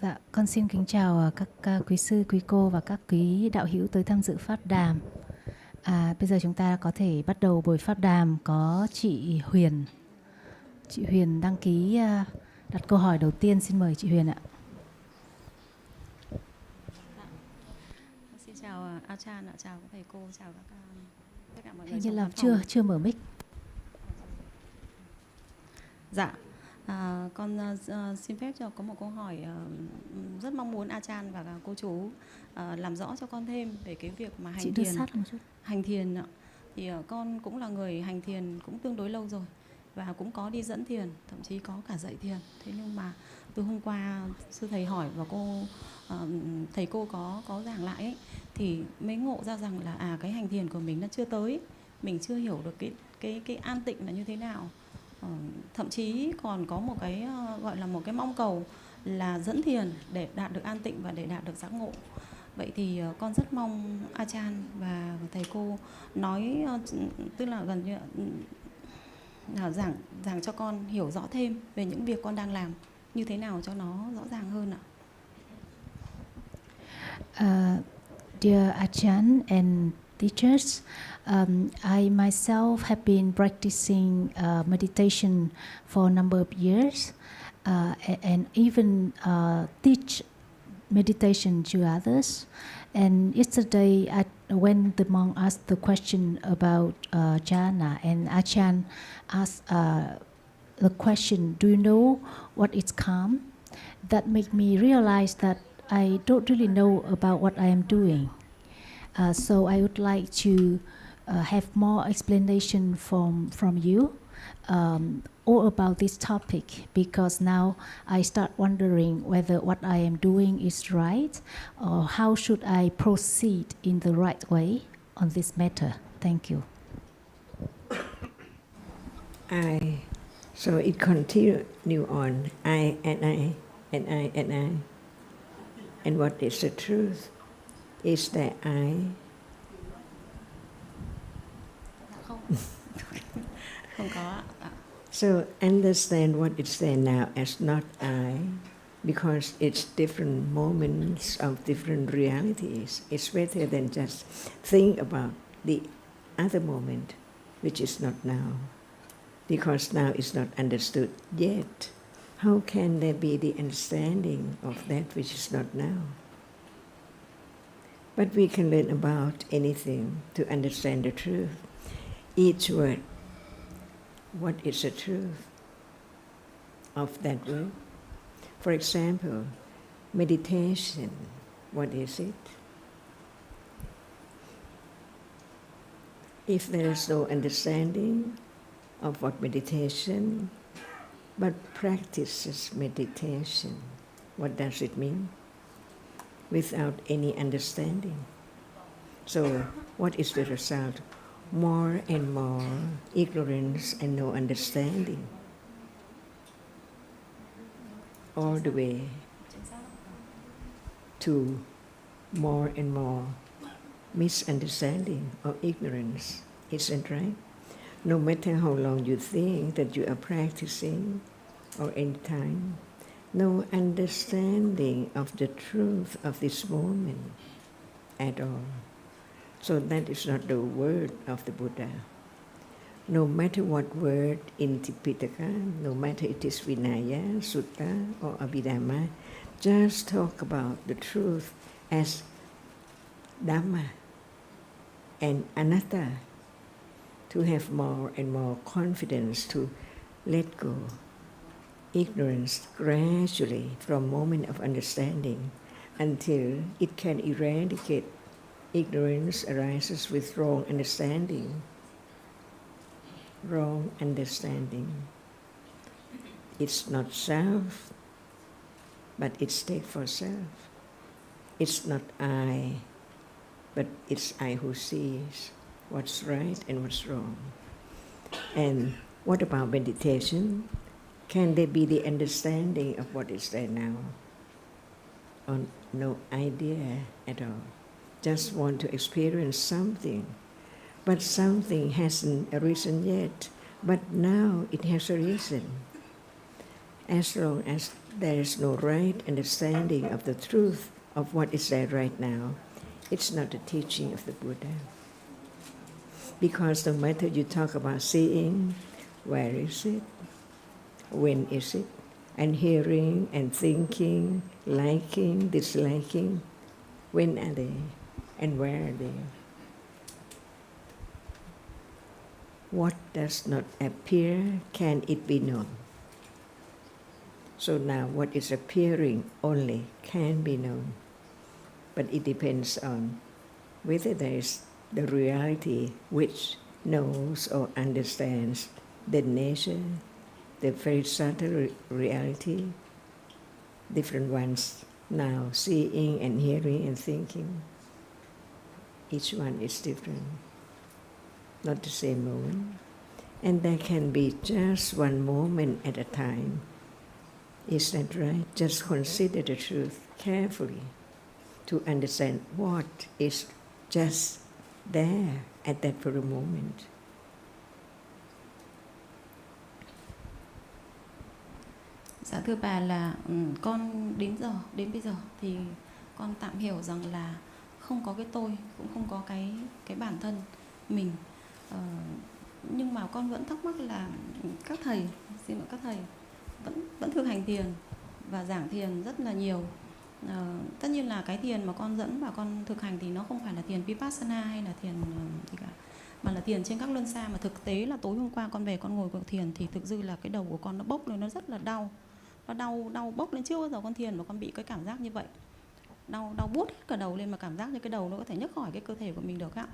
Dạ, con xin kính chào các quý sư, quý cô và các quý đạo hữu tới tham dự pháp đàm. Bây giờ chúng ta có thể bắt đầu buổi pháp đàm. Có chị Huyền. Chị Huyền đăng ký đặt câu hỏi đầu tiên. Xin mời chị Huyền ạ. Xin chào Achan, chào các thầy cô, chào tất cả mọi người. Hình như là chưa mở mic. Dạ, con xin phép cho có một câu hỏi rất mong muốn Achan và cô chú làm rõ cho con thêm về cái việc mà hành thiền. Hành thiền thì con cũng là người hành thiền cũng tương đối lâu rồi và cũng có đi dẫn thiền, thậm chí có cả dạy thiền. Thế nhưng mà từ hôm qua sư thầy hỏi và thầy cô có giảng lại ấy, thì mới ngộ ra rằng là cái hành thiền của mình nó chưa tới, mình chưa hiểu được cái an tịnh là như thế nào. Thậm chí còn có một cái gọi là một cái mong cầu là dẫn thiền để đạt được an tịnh và để đạt được giác ngộ. Vậy thì con rất mong Achan và thầy cô nói, tức là gần như giảng cho con hiểu rõ thêm về những việc con đang làm như thế nào cho nó rõ ràng hơn ạ. Dear Achan and teachers, I myself have been practicing meditation for a number of years and even teach meditation to others. And yesterday, when the monk asked the question about jhana, and Achan asked the question, do you know what is calm? That made me realize that I don't really know about what I am doing. So I would like to have more explanation from you all about this topic, because now I start wondering whether what I am doing is right or how should I proceed in the right way on this matter. Thank you. So it continue on I and I and I and I. And what is the truth? Is that I? Không có ạ. So understand what is there now as not I, because it's different moments of different realities. It's better than just think about the other moment, which is not now, because now is not understood yet. How can there be the understanding of that which is not now? But we can learn about anything to understand the truth. Each word, what is the truth of that word? For example, meditation, what is it? If there is no understanding of what meditation, but practices meditation, what does it mean? Without any understanding. So what is the result? More and more ignorance and no understanding. All the way to more and more misunderstanding or ignorance. Isn't right? No matter how long you think that you are practicing or any time, no understanding of the truth of this moment at all. So that is not the word of the Buddha. No matter what word in Tipitaka, no matter it is Vinaya, Sutta or Abhidhamma, just talk about the truth as Dhamma and Anatta, to have more and more confidence to let go ignorance gradually from moment of understanding until it can eradicate ignorance arises with wrong understanding. Wrong understanding. It's not self, but it's take for self. It's not I, but it's I who sees what's right and what's wrong. And what about meditation? Can there be the understanding of what is there now? Or no idea at all? Just want to experience something, but something hasn't arisen yet, but now it has arisen. As long as there is no right understanding of the truth of what is there right now. It's not the teaching of the Buddha. Because no matter you talk about seeing, where is it? When is it? And hearing and thinking, liking, disliking, when are they? And where are they? What does not appear, can it be known? So now what is appearing only can be known. But it depends on whether there is the reality which knows or understands the nature, the very subtle reality, different ones now, seeing and hearing and thinking. Each one is different, not the same moment. And there can be just one moment at a time. Is that right? Just consider the truth carefully to understand what is just there at that very moment. Dạ thưa bà là con đến bây giờ thì con tạm hiểu rằng là không có cái tôi, cũng không có cái bản thân mình. Nhưng mà con vẫn thắc mắc là các thầy vẫn thực hành thiền và giảng thiền rất là nhiều. Tất nhiên là cái thiền mà con dẫn và con thực hành thì nó không phải là thiền Vipassana hay là thiền gì cả, mà là thiền trên các luân xa. Mà thực tế là tối hôm qua con về con ngồi cuộc thiền thì thực sự là cái đầu của con nó bốc lên, nó rất là đau. Nó đau bốc lên, chưa bao giờ con thiền mà con bị cái cảm giác như vậy. Đau buốt hết cả đầu lên, mà cảm giác như cái đầu nó có thể nhấc khỏi cái cơ thể của mình được ạ.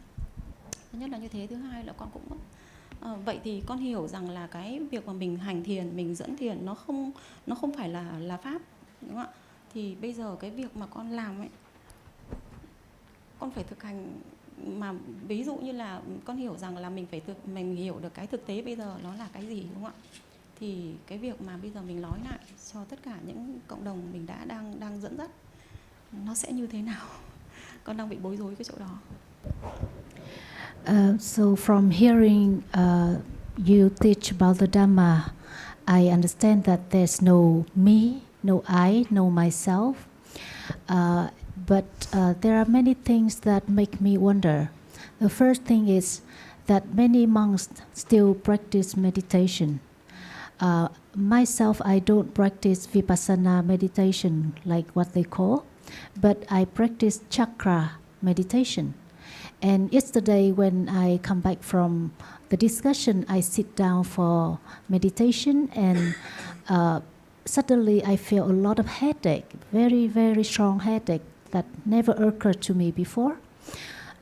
Thứ nhất là như thế, thứ hai là con cũng vậy thì con hiểu rằng là cái việc mà mình hành thiền, mình dẫn thiền nó không phải là pháp, đúng không ạ? Thì bây giờ cái việc mà con làm ấy, con phải thực hành, mà ví dụ như là con hiểu rằng là mình hiểu được cái thực tế bây giờ nó là cái gì, đúng không ạ? Thì cái việc mà bây giờ mình nói lại cho tất cả những cộng đồng mình đang dẫn dắt nó sẽ như thế nào? Con đang bị bối rối cái chỗ đó. So from hearing you teach about the Dhamma, I understand that there's no me, no I, no myself. But there are many things that make me wonder. The first thing is that many monks still practice meditation. Myself, I don't practice Vipassana meditation like what they call, but I practice chakra meditation. And yesterday when I come back from the discussion, I sit down for meditation and suddenly I feel a lot of headache, very, very strong headache that never occurred to me before.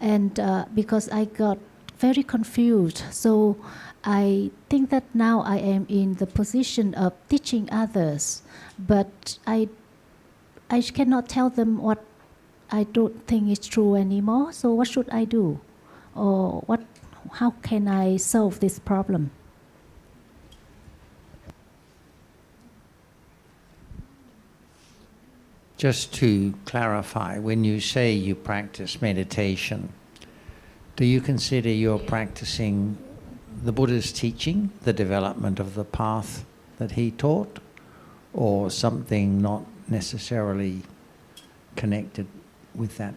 And because I got very confused, so I think that now I am in the position of teaching others, but I cannot tell them what I don't think is true anymore. So what should I do? Or how can I solve this problem? Just to clarify, when you say you practice meditation, do you consider you're practicing the Buddha's teaching, the development of the path that he taught, or something not necessarily connected with that?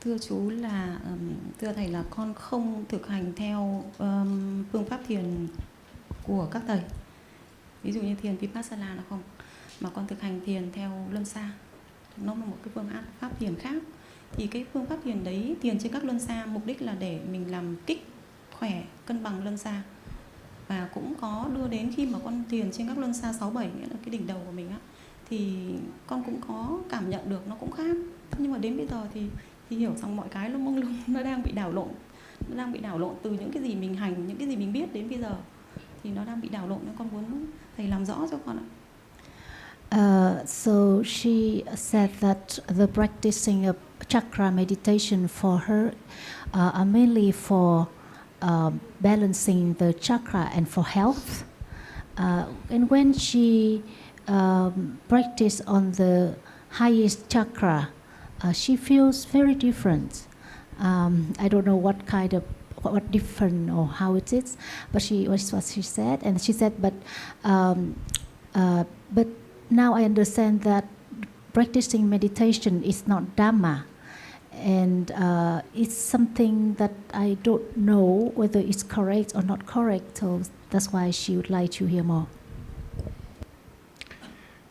Thưa chú là thưa thầy là con không thực hành theo phương pháp thiền của các thầy, ví dụ như thiền Vipassana là không, mà con thực hành thiền theo luân xa. Nó là một cái phương pháp thiền khác. Thì cái phương pháp thiền đấy, thiền trên các luân xa, mục đích là để mình làm kích khỏe, cân bằng luân xa. Và cũng có đưa đến khi mà con thiền trên các luân xa 6-7, nghĩa là cái đỉnh đầu của mình á, thì con cũng có cảm nhận được nó cũng khác. Nhưng mà đến bây giờ thì hiểu rằng mọi cái nó mông lung, nó đang bị đảo lộn. Nó đang bị đảo lộn từ những cái gì mình hành, những cái gì mình biết đến bây giờ. Thì nó đang bị đảo lộn, nên con muốn thầy làm rõ cho con ạ. So she said that the practicing of chakra meditation for her are mainly for balancing the chakra and for health. And when she practice on the highest chakra, she feels very different. I don't know what kind of what different or how it is, but what she said, and she said, but now I understand that practicing meditation is not Dhamma, and it's something that I don't know whether it's correct or not correct. So that's why she would like to hear more.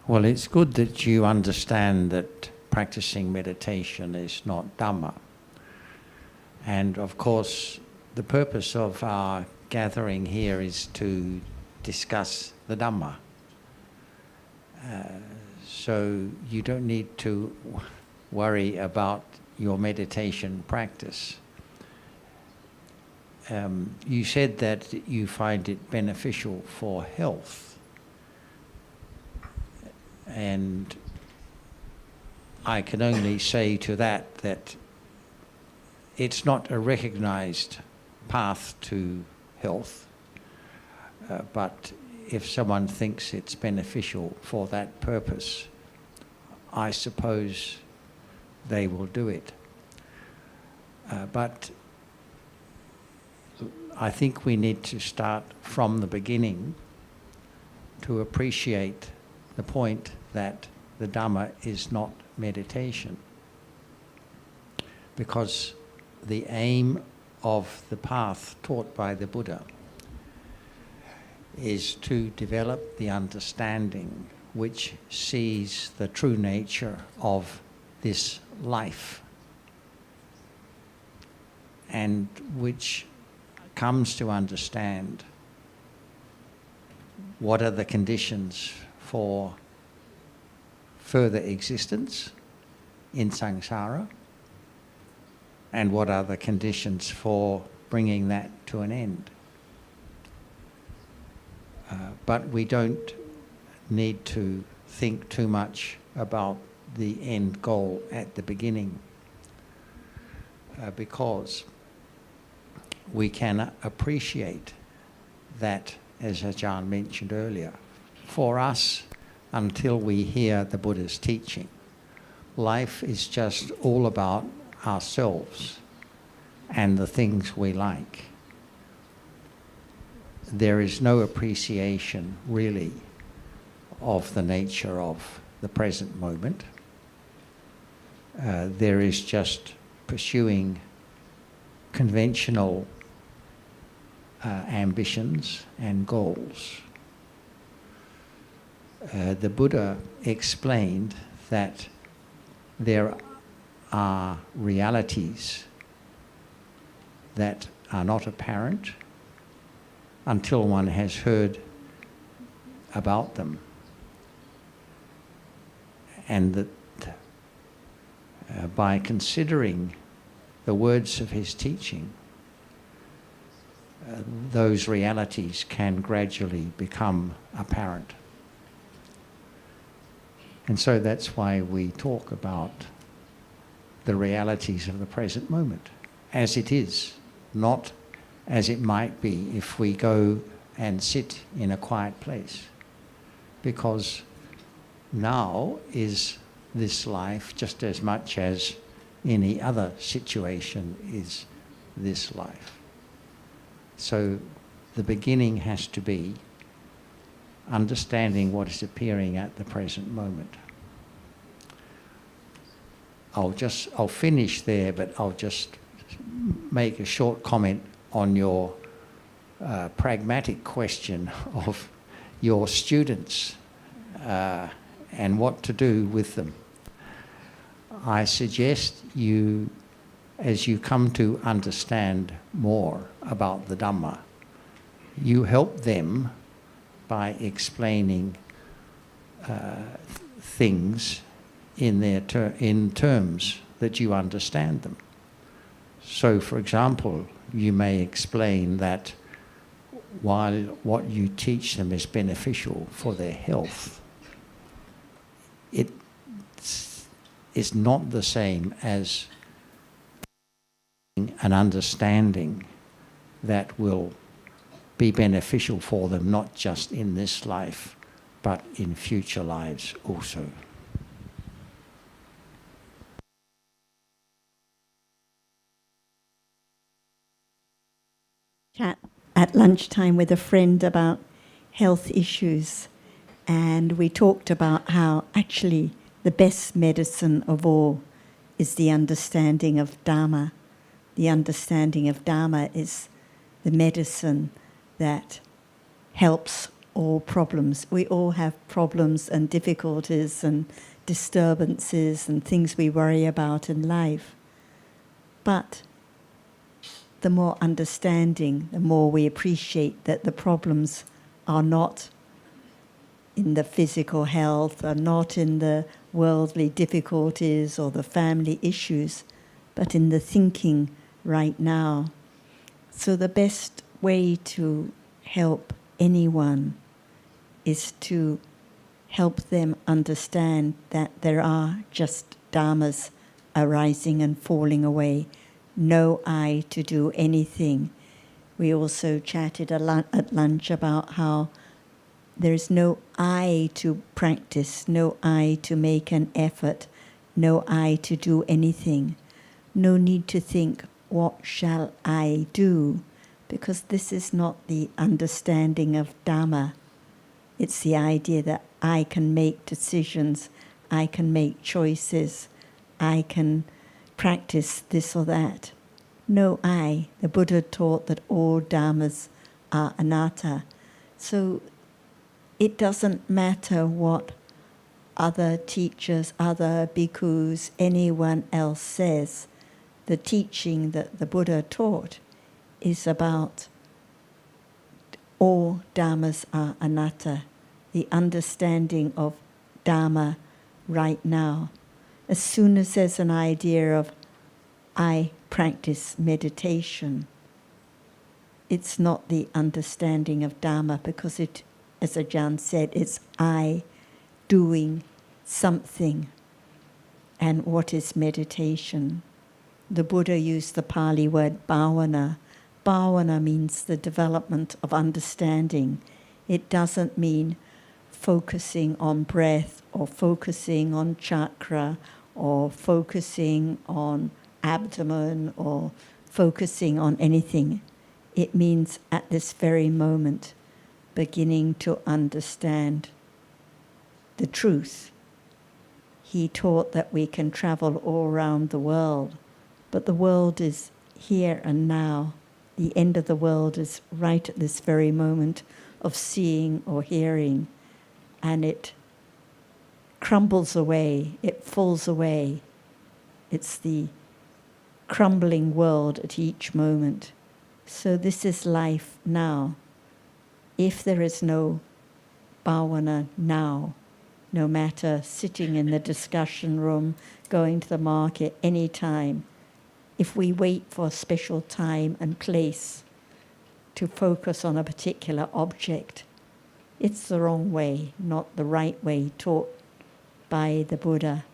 Well, it's good that you understand that practicing meditation is not Dhamma. And of course, the purpose of our gathering here is to discuss the Dhamma. So you don't need to worry about your meditation practice. You said that you find it beneficial for health. And I can only say to that it's not a recognized path to health, but if someone thinks it's beneficial for that purpose, I suppose they will do it. But I think we need to start from the beginning to appreciate the point that the Dhamma is not meditation. Because the aim of the path taught by the Buddha is to develop the understanding which sees the true nature of this life and which comes to understand what are the conditions for further existence in samsara and what are the conditions for bringing that to an end. But we don't need to think too much about the end goal at the beginning, because we can appreciate that, as Ajahn mentioned earlier, for us, until we hear the Buddha's teaching, life is just all about ourselves and the things we like. There is no appreciation really of the nature of the present moment. There is just pursuing conventional ambitions and goals. The Buddha explained that there are realities that are not apparent until one has heard about them, and that by considering the words of his teaching, those realities can gradually become apparent. And so that's why we talk about the realities of the present moment as it is, not as it might be if we go and sit in a quiet place. Because now is this life just as much as any other situation is this life. So the beginning has to be understanding what is appearing at the present moment. I'll finish there, but I'll just make a short comment on your pragmatic question of your students and what to do with them. I suggest you, as you come to understand more about the Dhamma, you help them by explaining things in terms that you understand them. So, for example, you may explain that while what you teach them is beneficial for their health, it is not the same as an understanding that will be beneficial for them not just in this life, but in future lives also. chat at lunchtime with a friend about health issues, and we talked about how actually the best medicine of all is the understanding of Dhamma. The understanding of Dhamma is the medicine that helps all problems. We all have problems and difficulties and disturbances and things we worry about in life. But the more understanding, the more we appreciate that the problems are not in the physical health, are not in the worldly difficulties or the family issues, but in the thinking right now. So the best way to help anyone is to help them understand that there are just dharmas arising and falling away, no I to do anything. We also chatted at lunch about how there is no I to practice, no I to make an effort, no I to do anything. No need to think, what shall I do? Because this is not the understanding of Dhamma. It's the idea that I can make decisions, I can make choices, I can practice this or that. No I. The Buddha taught that all dhammas are anatta. So it doesn't matter what other teachers, other bhikkhus, anyone else says. The teaching that the Buddha taught is about all dhammas are anatta, the understanding of Dhamma right now. As soon as there's an idea of I practice meditation, it's not the understanding of Dhamma, because it, as Ajahn said, it's I doing something. And what is meditation? The Buddha used the Pali word bhavana. Bhavana means the development of understanding. It doesn't mean focusing on breath or focusing on chakra or focusing on abdomen or focusing on anything. It means at this very moment beginning to understand the truth. He taught that we can travel all around the world, but the world is here and now. The end of the world is right at this very moment of seeing or hearing, and it crumbles away, it falls away. It's the crumbling world at each moment. So this is life now. If there is no bhavana now, no matter sitting in the discussion room, going to the market, any time, if we wait for a special time and place to focus on a particular object, it's the wrong way, not the right way taught by the Buddha.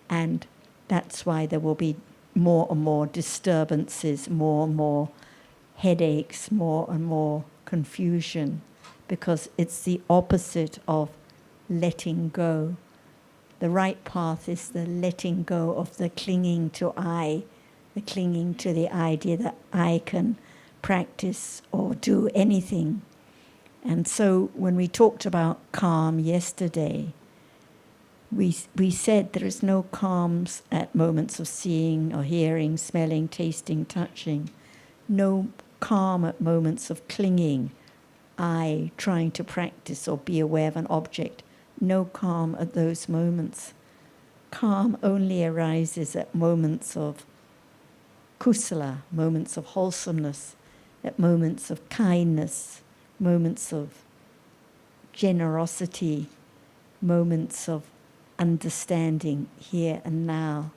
And that's why there will be more and more disturbances, more and more headaches, more and more confusion, because it's the opposite of letting go. The right path is the letting go of the clinging to I, the clinging to the idea that I can practice or do anything. And so when we talked about calm yesterday, we said there is no calms at moments of seeing or hearing, smelling, tasting, touching. No calm at moments of clinging, I trying to practice or be aware of an object. No calm at those moments. Calm only arises at moments of kusala, moments of wholesomeness, at moments of kindness, moments of generosity, moments of understanding here and now.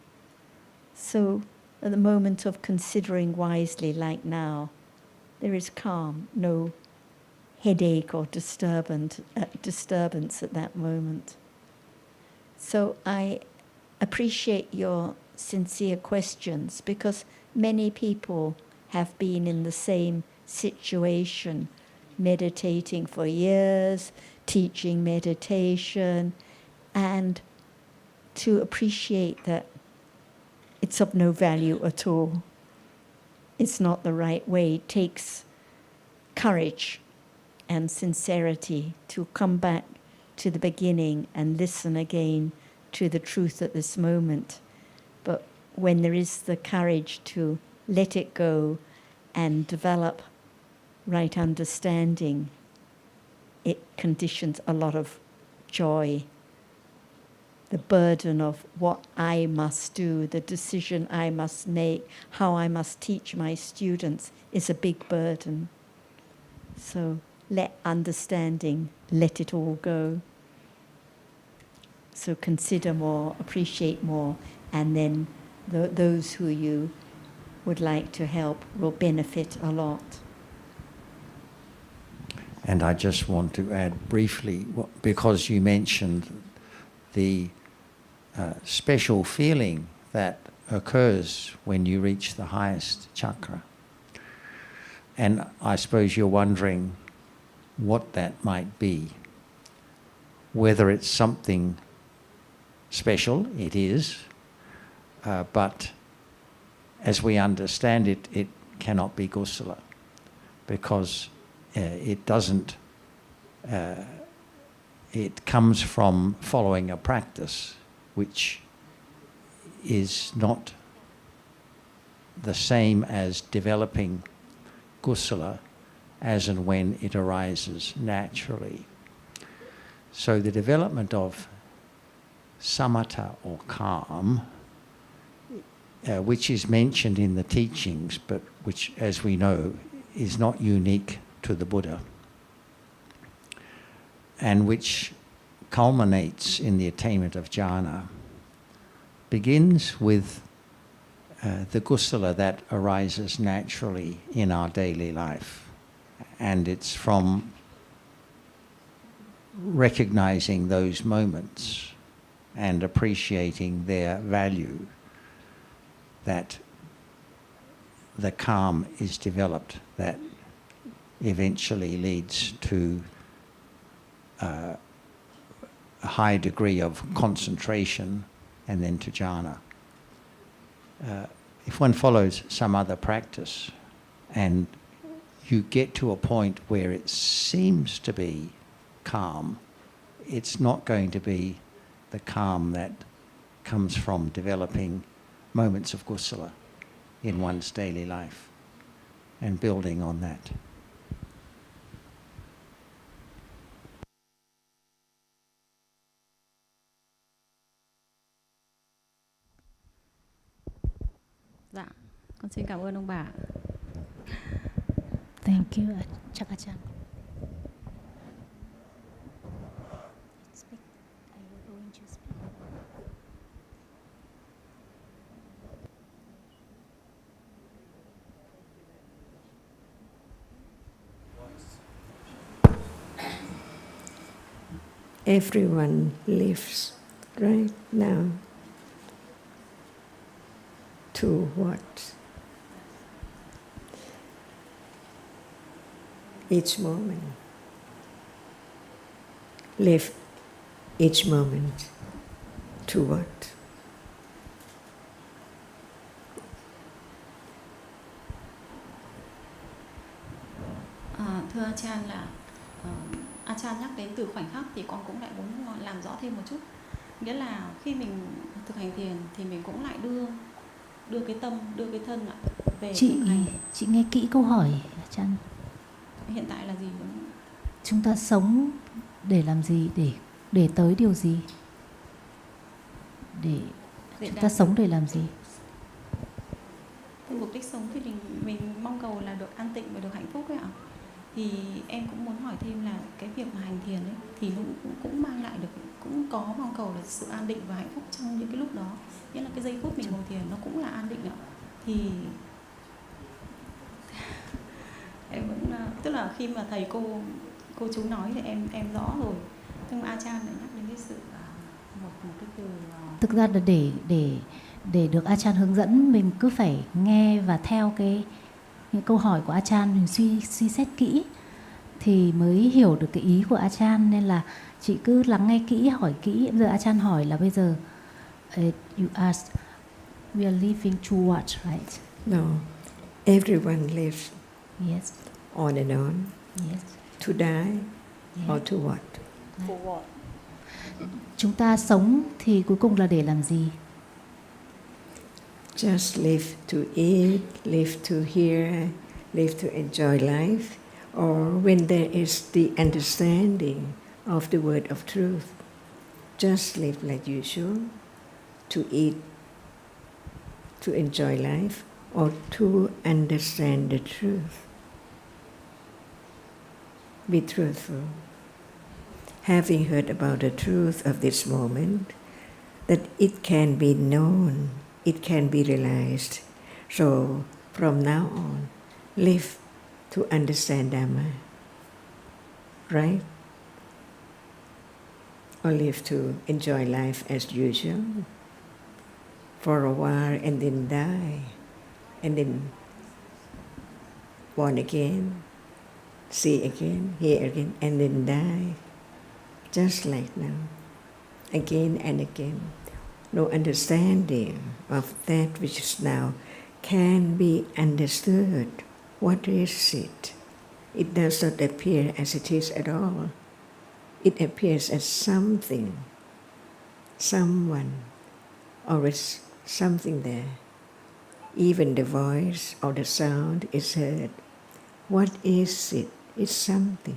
So at the moment of considering wisely like now, there is calm, no headache or disturbance at that moment. So I appreciate your sincere questions, because many people have been in the same situation, meditating for years, teaching meditation, and to appreciate that it's of no value at all. it's not the right way. It takes courage and sincerity to come back to the beginning and listen again to the truth at this moment. But when there is the courage to let it go and develop right understanding, it conditions a lot of joy. The burden of what I must do, the decision I must make, how I must teach my students is a big burden. So let understanding, let it all go. So consider more, appreciate more, and then those who you would like to help will benefit a lot. And I just want to add briefly, because you mentioned the special feeling that occurs when you reach the highest chakra. And I suppose you're wondering what that might be. Whether it's something special, it is, but as we understand it, it cannot be kusala, because it doesn't, it comes from following a practice which is not the same as developing kusala as and when it arises naturally. So the development of samatha or calm, which is mentioned in the teachings, but which, as we know, is not unique to the Buddha, and which culminates in the attainment of jhana, begins with the kusala that arises naturally in our daily life. And it's from recognizing those moments and appreciating their value that the calm is developed, that eventually leads to a high degree of concentration and then to jhana. If one follows some other practice and you get to a point where it seems to be calm, it's not going to be the calm that comes from developing moments of kusala in one's daily life and building on that. Dạ, con xin cảm ơn ông bà. Thank you, Chắc Achan. Everyone lives right now to what? Each moment. Live each moment to what? Thưa Achan là Achan nhắc đến từ khoảnh khắc thì con cũng lại muốn làm rõ thêm một chút. Nghĩa là khi mình thực hành thiền thì mình cũng lại đưa cái tâm, đưa cái thân về thực hành. Chị nghe kỹ câu hỏi Achan. Hiện tại là gì? Chúng ta sống để làm gì, để tới điều gì? Để chúng ta sống để làm gì? Mục đích sống thì mình mong cầu là được an tịnh và được hạnh phúc ấy ạ. Thì em cũng muốn hỏi thêm là cái việc mà hành thiền ấy thì nó cũng mang lại được, cũng có mong cầu là sự an định và hạnh phúc trong những cái lúc đó. Nghĩa là cái giây phút mình ngồi thiền nó cũng là an định ạ. Thì em vẫn tức là khi mà thầy cô chú nói thì em rõ rồi. Nhưng mà Achan lại nhắc đến cái sự một cái từ thực ra là để được Achan hướng dẫn, mình cứ phải nghe và theo những câu hỏi của Achan, mình suy xét kỹ thì mới hiểu được cái ý của Achan. Nên là chị cứ lắng nghe kỹ, hỏi kỹ. Bây giờ Achan hỏi là bây giờ you ask we are living to what, right? No. Everyone lives Yes. on and on. Yes. To die Yes. or to what? For what? Chúng ta sống thì cuối cùng là để làm gì? Just live to eat, live to hear, live to enjoy life, or when there is the understanding of the word of truth, just live like usual, to eat, to enjoy life, or to understand the truth. Be truthful. Having heard about the truth of this moment, that it can be known, it can be realized. So from now on, live to understand Dhamma, right? Or live to enjoy life as usual for a while and then die, and then born again, see again, hear again, and then die, just like now, again and again. No understanding of that which is now can be understood. What is it? It does not appear as it is at all. It appears as something, someone, or is something there. Even the voice or the sound is heard. What is it? It's something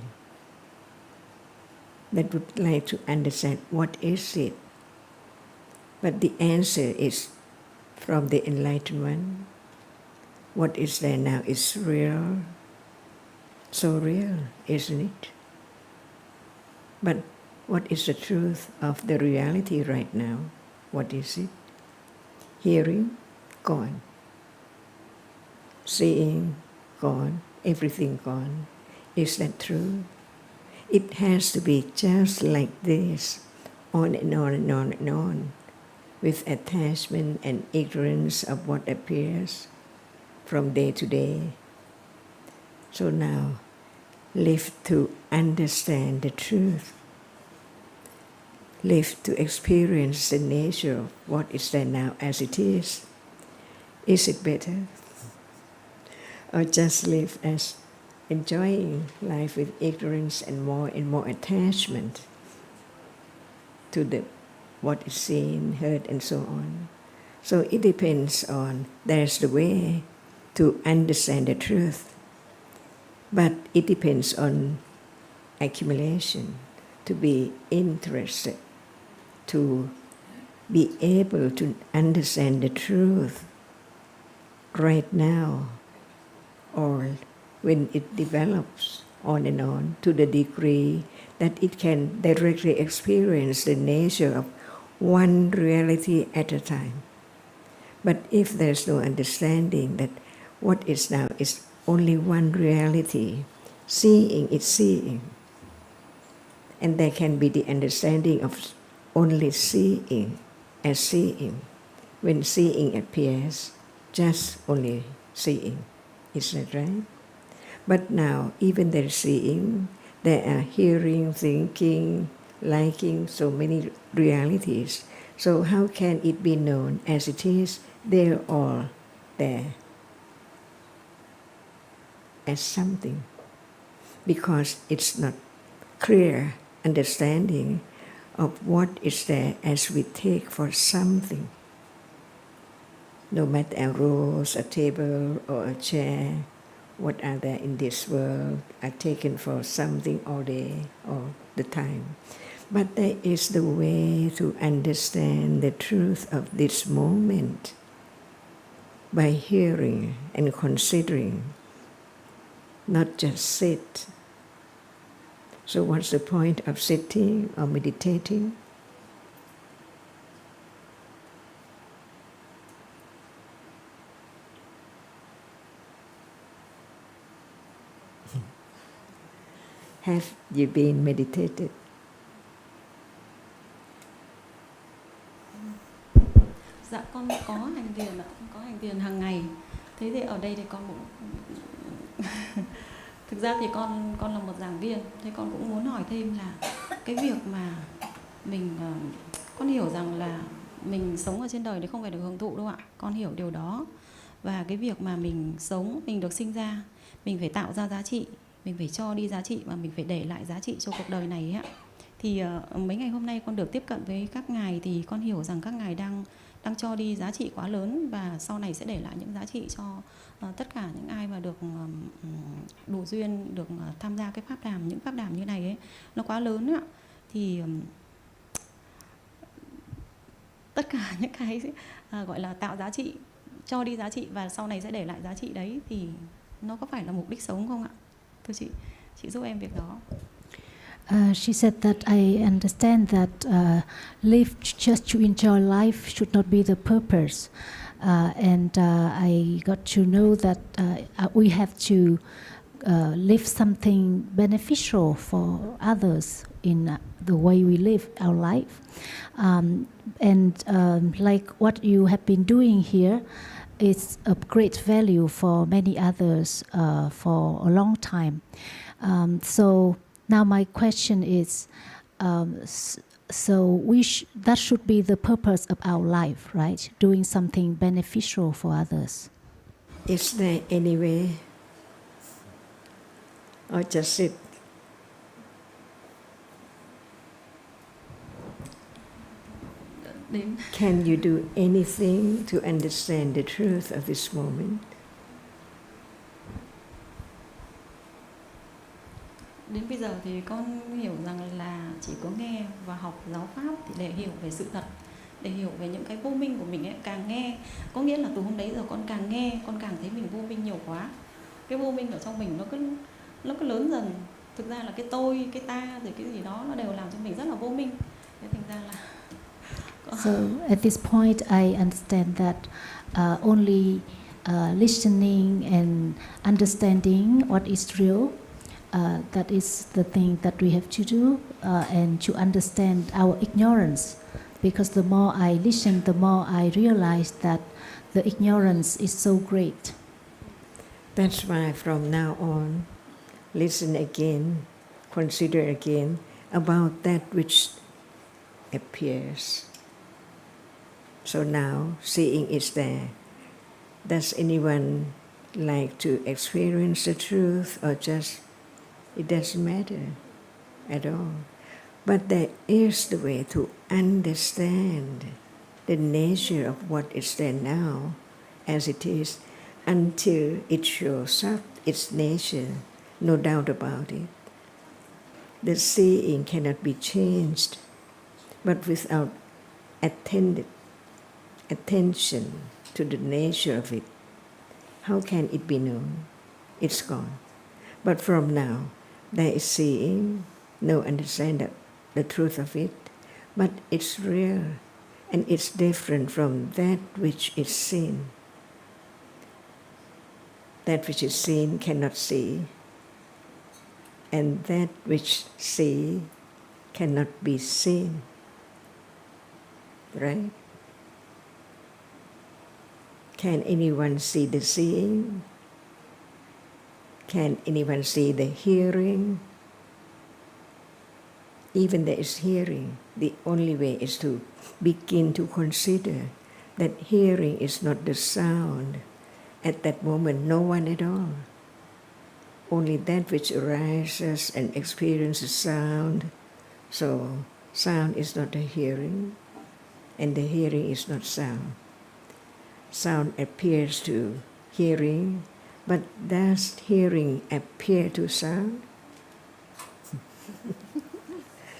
that would like to understand what is it. But the answer is from the enlightened one. What is there now is real. So real, isn't it? But what is the truth of the reality right now? What is it? Hearing, gone. Seeing, gone. Everything gone. Is that true? It has to be just like this, on and on and on and on, with attachment and ignorance of what appears from day to day. So now, live to understand the truth. Live to experience the nature of what is there now as it is. Is it better? Or just live as enjoying life with ignorance and more attachment to the what is seen, heard, and so on. So it depends on, there's the way to understand the truth, but it depends on accumulation, to be interested, to be able to understand the truth right now, or when it develops on and on to the degree that it can directly experience the nature of one reality at a time. But if there's no understanding that what is now is only one reality, seeing is seeing, and there can be the understanding of only seeing as seeing. When seeing appears, just only seeing. Is that right? But now, even there is seeing, there are hearing, thinking, liking, so many realities. So how can it be known as it is? They're all there as something, because it's not clear understanding of what is there as we take for something. No matter a rose, a table, or a chair, what are there in this world are taken for something all day, all the time. But there is the way to understand the truth of this moment by hearing and considering, not just sit. So what's the point of sitting or meditating? Have you been meditated? Dạ con có hành thiền ạ, con có hành thiền hàng ngày. Thế thì ở đây thì con cũng thực ra thì con là một giảng viên, thế con cũng muốn hỏi thêm là cái việc mà mình con hiểu rằng là mình sống ở trên đời thì không phải được hưởng thụ đâu ạ, con hiểu điều đó. Và cái việc mà mình sống, mình được sinh ra, mình phải tạo ra giá trị, mình phải cho đi giá trị và mình phải để lại giá trị cho cuộc đời này ấy. Thì mấy ngày hôm nay con được tiếp cận với các ngài thì con hiểu rằng các ngài đang cho đi giá trị quá lớn và sau này sẽ để lại những giá trị cho tất cả những ai mà được đủ duyên được tham gia cái pháp đàm, những pháp đàm như này ấy, nó quá lớn ạ. Thì tất cả những cái gọi là tạo giá trị, cho đi giá trị và sau này sẽ để lại giá trị đấy thì nó có phải là mục đích sống không ạ? Thưa chị giúp em việc đó. She said that I understand that live just to enjoy life should not be the purpose. And I got to know that we have to live something beneficial for others in the way we live our life. Like what you have been doing here, it's of great value for many others for a long time. So now my question is, so that should be the purpose of our life, right? Doing something beneficial for others. Is there any way? Or just sit? Can you do anything to understand the truth of this moment? Đến bây giờ thì con hiểu rằng là chỉ có nghe và học giáo pháp thì để hiểu về sự thật, để hiểu về những cái vô minh của mình ấy. Càng nghe, có nghĩa là từ hôm đấy giờ con càng nghe, con càng thấy mình vô minh nhiều quá. Cái vô minh ở trong mình nó cứ lớn dần. Thực ra là cái tôi, cái ta rồi cái gì đó nó đều làm cho mình rất là vô minh. Thế thành ra là So at this point I understand that only listening and understanding what is real, that is the thing that we have to do, and to understand our ignorance. Because the more I listen, the more I realize that the ignorance is so great. That's why from now on, listen again, consider again about that which appears. So now, seeing is there. Does anyone like to experience the truth or just, it doesn't matter at all. But there is the way to understand the nature of what is there now as it is until it shows up its nature, no doubt about it. The seeing cannot be changed, but without attention to the nature of it, how can it be known? It's gone. But from now, there is seeing, no understanding the truth of it, but it's real and it's different from that which is seen. That which is seen cannot see, and that which see cannot be seen. Right? Can anyone see the seeing? Can anyone see the hearing? Even there is hearing, the only way is to begin to consider that hearing is not the sound. At that moment, no one at all. Only that which arises and experiences sound. So sound is not a hearing, and the hearing is not sound. Sound appears to hearing, but does hearing appear to sound?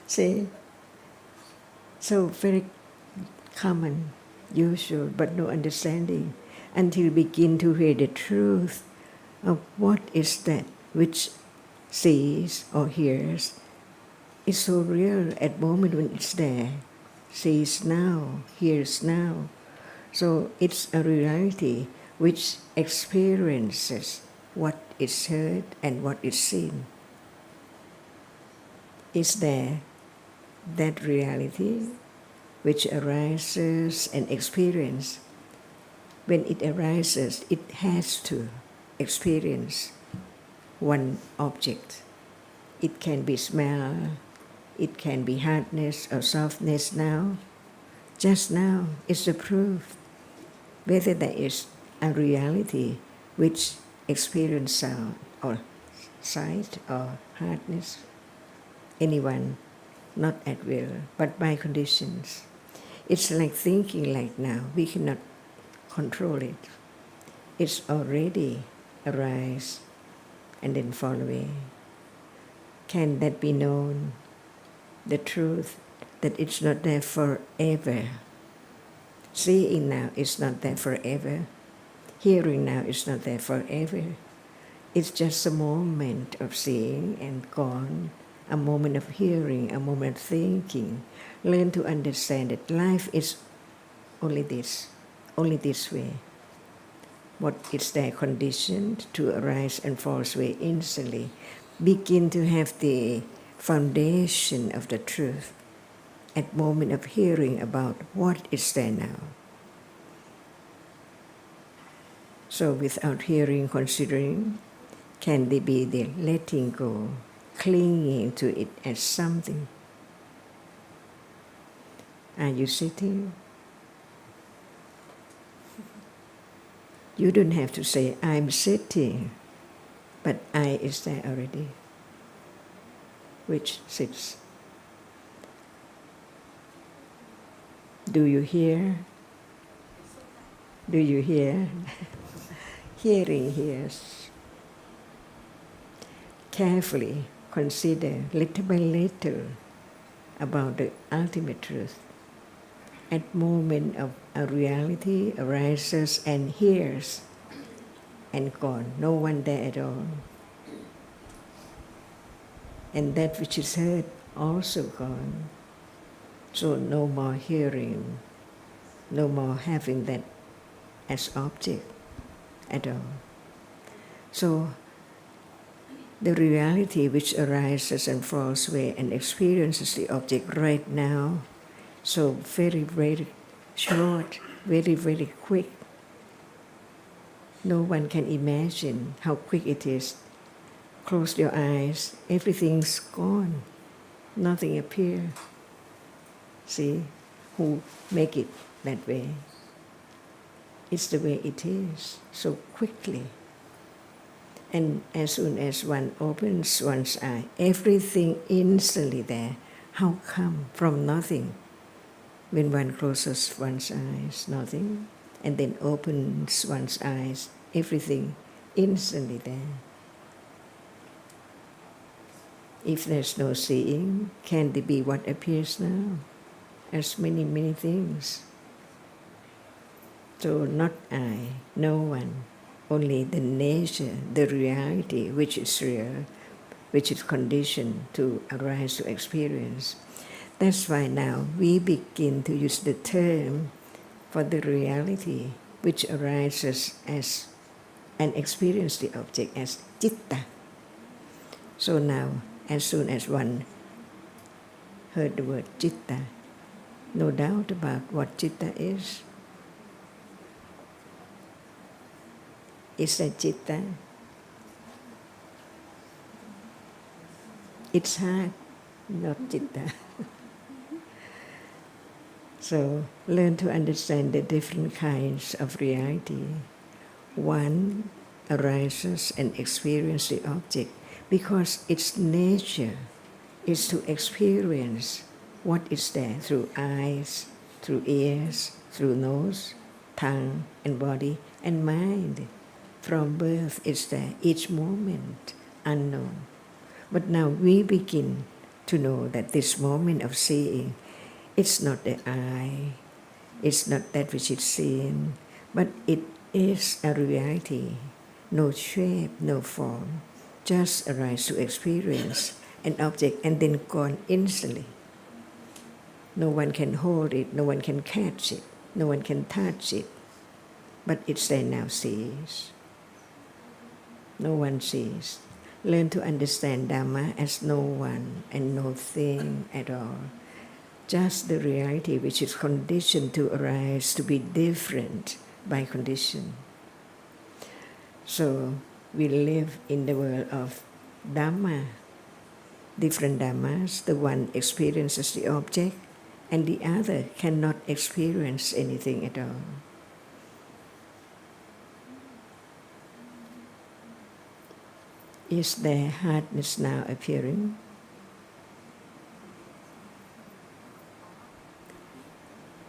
See? So very common, usual, but no understanding until you begin to hear the truth of what is that which sees or hears. It's so real at the moment when it's there. Sees now, hears now. So it's a reality which experiences what is heard and what is seen. Is there that reality which arises and experience? When it arises, it has to experience one object. It can be smell, it can be hardness or softness now. Just now is the proof whether there is a reality which experience sound or sight or hardness, anyone, not at will, but by conditions. It's like thinking like now, we cannot control it. It's already arise and then fall away. Can that be known? The truth that it's not there forever. Seeing now is not there forever. Hearing now is not there forever. It's just a moment of seeing and gone, a moment of hearing, a moment of thinking. Learn to understand that life is only this way. What is there conditioned to arise and fall away instantly. Begin to have the foundation of the truth at moment of hearing about what is there now. So without hearing, considering, can there be the letting go, clinging to it as something? Are you sitting? You don't have to say, I'm sitting, but I is there already, which sits. Do you hear? Do you hear? Hearing hears. Carefully consider little by little about the ultimate truth. At moment of a reality arises and hears and gone, no one there at all. And that which is heard also gone. So no more hearing, no more having that as object at all. So the reality which arises and falls away and experiences the object right now, so very, very short, very, very quick. No one can imagine how quick it is. Close your eyes, everything's gone, nothing appears. See, who make it that way? It's the way it is, so quickly. And as soon as one opens one's eye, everything instantly there. How come? From nothing. When one closes one's eyes, nothing, and then opens one's eyes, everything instantly there. If there's no seeing, can there be what appears now? As many, many things. So not I, no one, only the nature, the reality which is real, which is conditioned to arise to experience. That's why now we begin to use the term for the reality which arises as and experience the object as citta. So now, as soon as one heard the word citta, no doubt about what citta is. Is that citta? It's heart, not citta. So learn to understand the different kinds of reality. One arises and experiences the object because its nature is to experience what is there through eyes, through ears, through nose, tongue, and body, and mind. From birth it's there, each moment, unknown. But now we begin to know that this moment of seeing, it's not the eye, it's not that which is seen, but it is a reality, no shape, no form, just arise to experience an object and then gone instantly. No one can hold it, no one can catch it, no one can touch it, but it's there now, sees. No one sees. Learn to understand Dhamma as no one and no thing at all. Just the reality which is conditioned to arise to be different by condition. So we live in the world of Dhamma, different Dhammas. The one experiences the object and the other cannot experience anything at all. Is there hardness now appearing?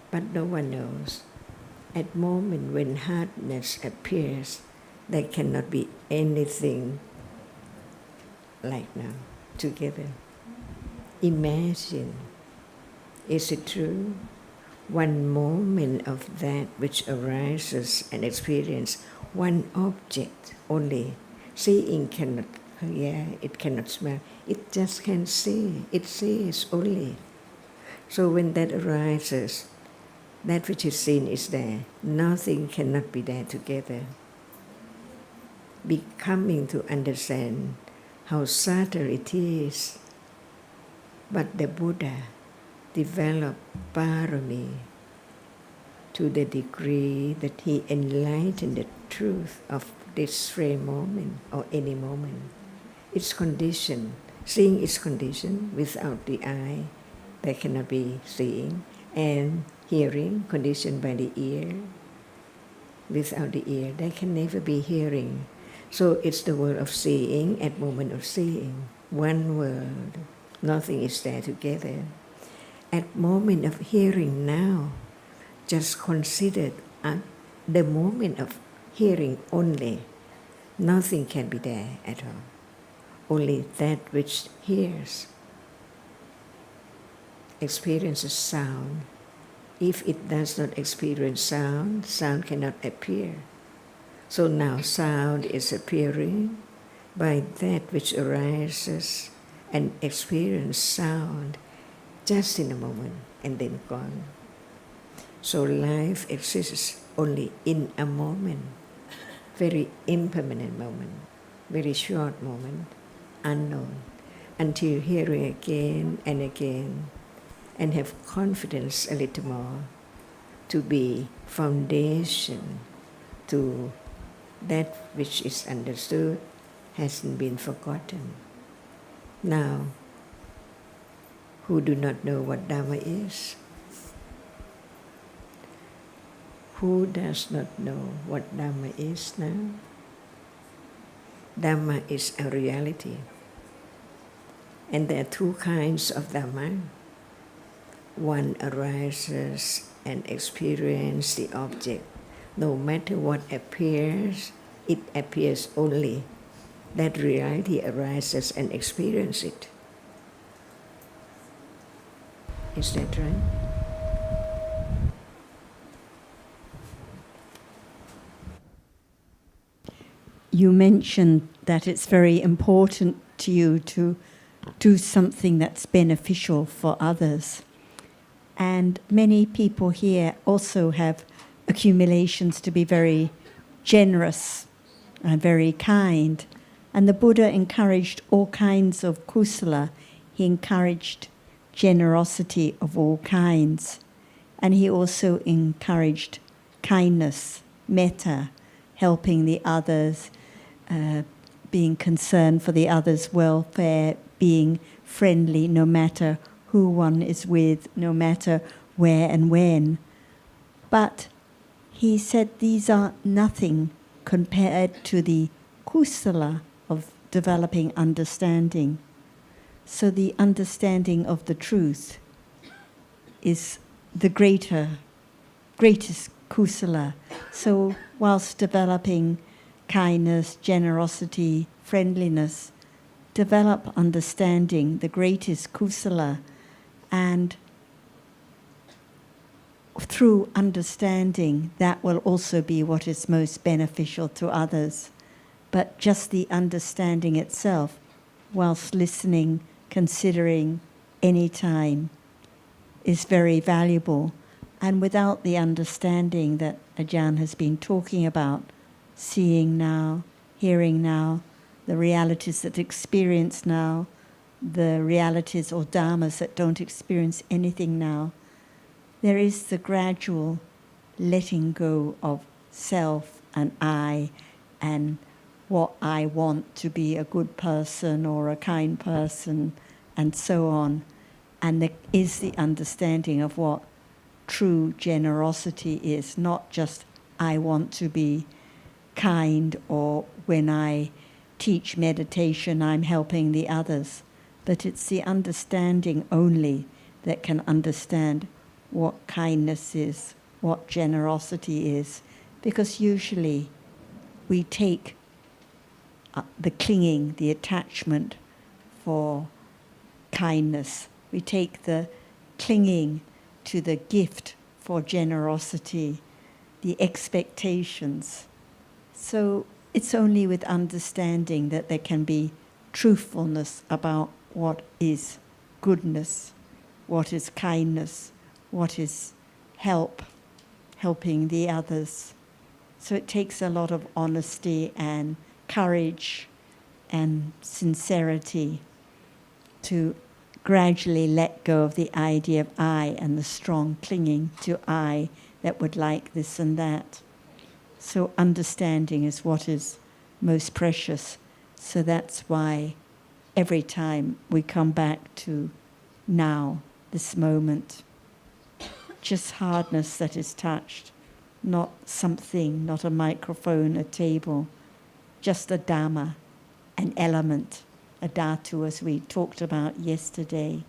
But no one knows. At the moment when hardness appears, there cannot be anything like now, together. Imagine, is it true? One moment of that which arises and experience, one object only. Seeing cannot hear, it cannot smell, it just can see, it sees only. So when that arises, that which is seen is there. Nothing cannot be there together. Becoming to understand how subtle it is. But the Buddha developed parami to the degree that he enlightened the truth of this very moment or any moment. It's conditioned. Seeing is conditioned. Without the eye, there cannot be seeing. And hearing, conditioned by the ear. Without the ear, there can never be hearing. So it's the world of seeing at moment of seeing. One world. Nothing is there together. At moment of hearing now, just consider at the moment of hearing only. Nothing can be there at all. Only that which hears. Experiences sound. If it does not experience sound, sound cannot appear. So now sound is appearing by that which arises and experience sound just in a moment and then gone. So life exists only in a moment, very impermanent moment, very short moment, unknown, until hearing again and again, and have confidence a little more to be foundation to that which is understood hasn't been forgotten. Now, who do not know what Dhamma is? Who does not know what Dhamma is now? Dhamma is a reality. And there are two kinds of Dhamma. One arises and experiences the object. No matter what appears, it appears only. That reality arises and experiences it. Is that right? You mentioned that it's very important to you to do something that's beneficial for others. And many people here also have accumulations to be very generous and very kind. And the Buddha encouraged all kinds of kusala. He encouraged generosity of all kinds. And he also encouraged kindness, metta, helping the others, being concerned for the others' welfare, being friendly no matter who one is with, no matter where and when. But he said these are nothing compared to the kusala of developing understanding. So the understanding of the truth is the greatest kusala. So whilst developing kindness, generosity, friendliness, develop understanding, the greatest kusala, and through understanding, that will also be what is most beneficial to others. But just the understanding itself, whilst listening, considering any time, is very valuable. And without the understanding that Ajahn has been talking about, seeing now, hearing now, the realities that experience now, the realities or dharmas that don't experience anything now, there is the gradual letting go of self and I and what I want to be a good person or a kind person and so on. And there is the understanding of what true generosity is, not just I want to be kind, or when I teach meditation, I'm helping the others. But it's the understanding only that can understand what kindness is, what generosity is. Because usually we take the clinging, the attachment for kindness. We take the clinging to the gift for generosity, the expectations. So it's only with understanding that there can be truthfulness about what is goodness, what is kindness, what is helping the others. So it takes a lot of honesty and courage and sincerity to gradually let go of the idea of I and the strong clinging to I that would like this and that. So understanding is what is most precious. So that's why every time we come back to now, this moment, just hardness that is touched, not something, not a microphone, a table, just a Dhamma, an element, a dhatu as we talked about yesterday,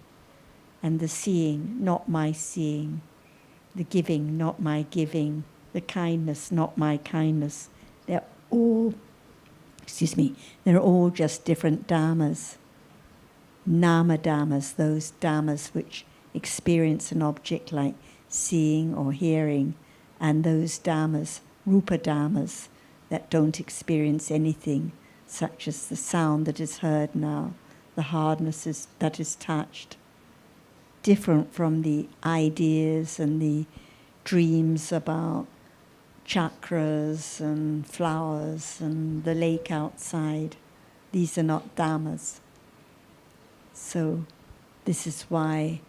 and the seeing, not my seeing, the giving, not my giving, the kindness, not my kindness. They're all just different dhammas. Nama dhammas, those dhammas which experience an object like seeing or hearing, and those dhammas, rupa dhammas, that don't experience anything, such as the sound that is heard now, the hardness that is touched. Different from the ideas and the dreams about chakras and flowers and the lake outside. These are not dhammas. So this is why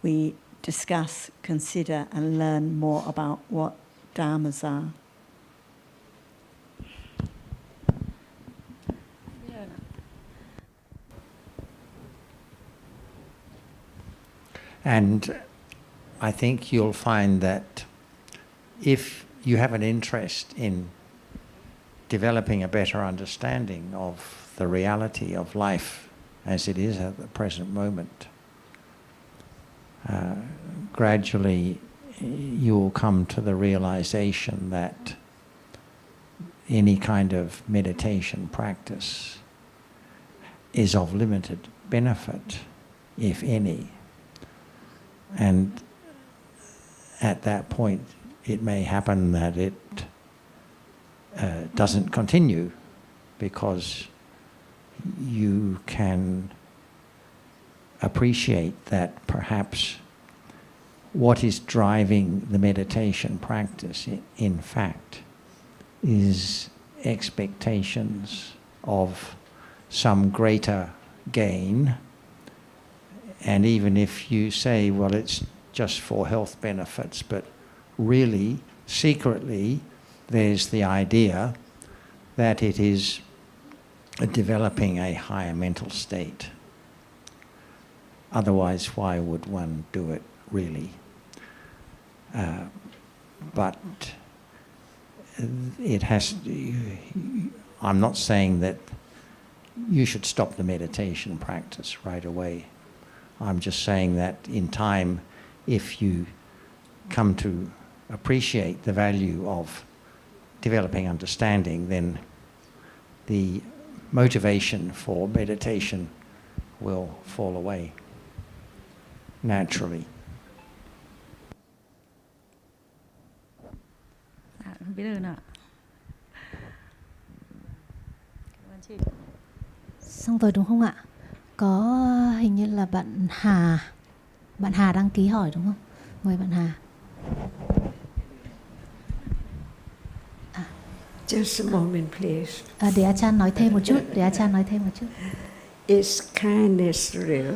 we discuss, consider and learn more about what dhammas are. And I think you'll find that if you have an interest in developing a better understanding of the reality of life as it is at the present moment, gradually you will come to the realization that any kind of meditation practice is of limited benefit, if any. And at that point, it may happen that it doesn't continue because you can appreciate that perhaps what is driving the meditation practice, in fact, is expectations of some greater gain. And even if you say, well, it's just for health benefits, but really, secretly, there's the idea that it is developing a higher mental state. Otherwise, why would one do it, really? But it has. I'm not saying that you should stop the meditation practice right away. I'm just saying that in time, if you come to appreciate the value of developing understanding, then the motivation for meditation will fall away naturally. Biết ơn ạ. Cảm ơn chị. Xong rồi đúng không ạ? Có hình như là bạn Hà đăng ký hỏi đúng không? Mời bạn Hà. Just a moment, please. Để A Chan nói thêm một chút. Is kindness real?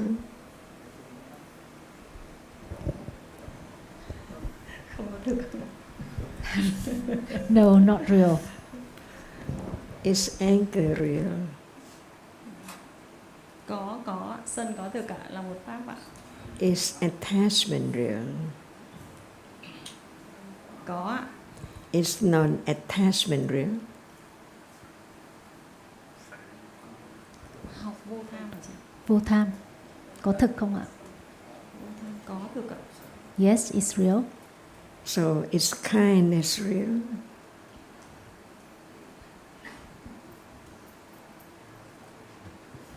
No, not real. Is anger real? Có, sân có thực cả là một pháp ạ. Is attachment real? Có ạ. Is non-attachment real? Học vô tham hả chị? Vô tham. Có thực không ạ? Vô tham có thực ạ. Yes, it's real. So is kindness real?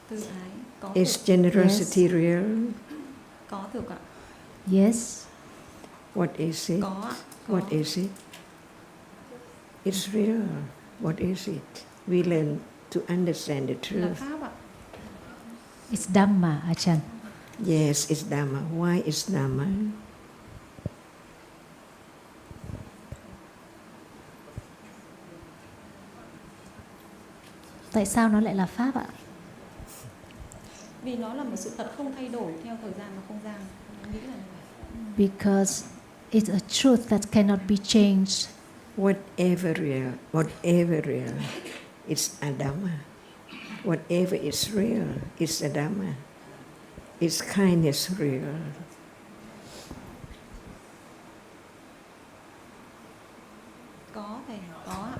Từ ái có Is thực. generosity real? Có thực ạ. Yes. What is it? Có ạ. Có. What is it? It's real. What is it? We learn to understand the Là truth. pháp ạ. It's Dhamma, Ajahn. Yes, it's Dhamma. Why is Dhamma? Tại sao nó lại là pháp ạ? Vì nó là một sự thật không thay đổi theo thời gian và không gian. Em nghĩ là như vậy. Because it's a truth that cannot be changed. Whatever real, it's a Dhamma. Whatever is real, it's a Dhamma. Is kindness real? Có thầy, có ạ.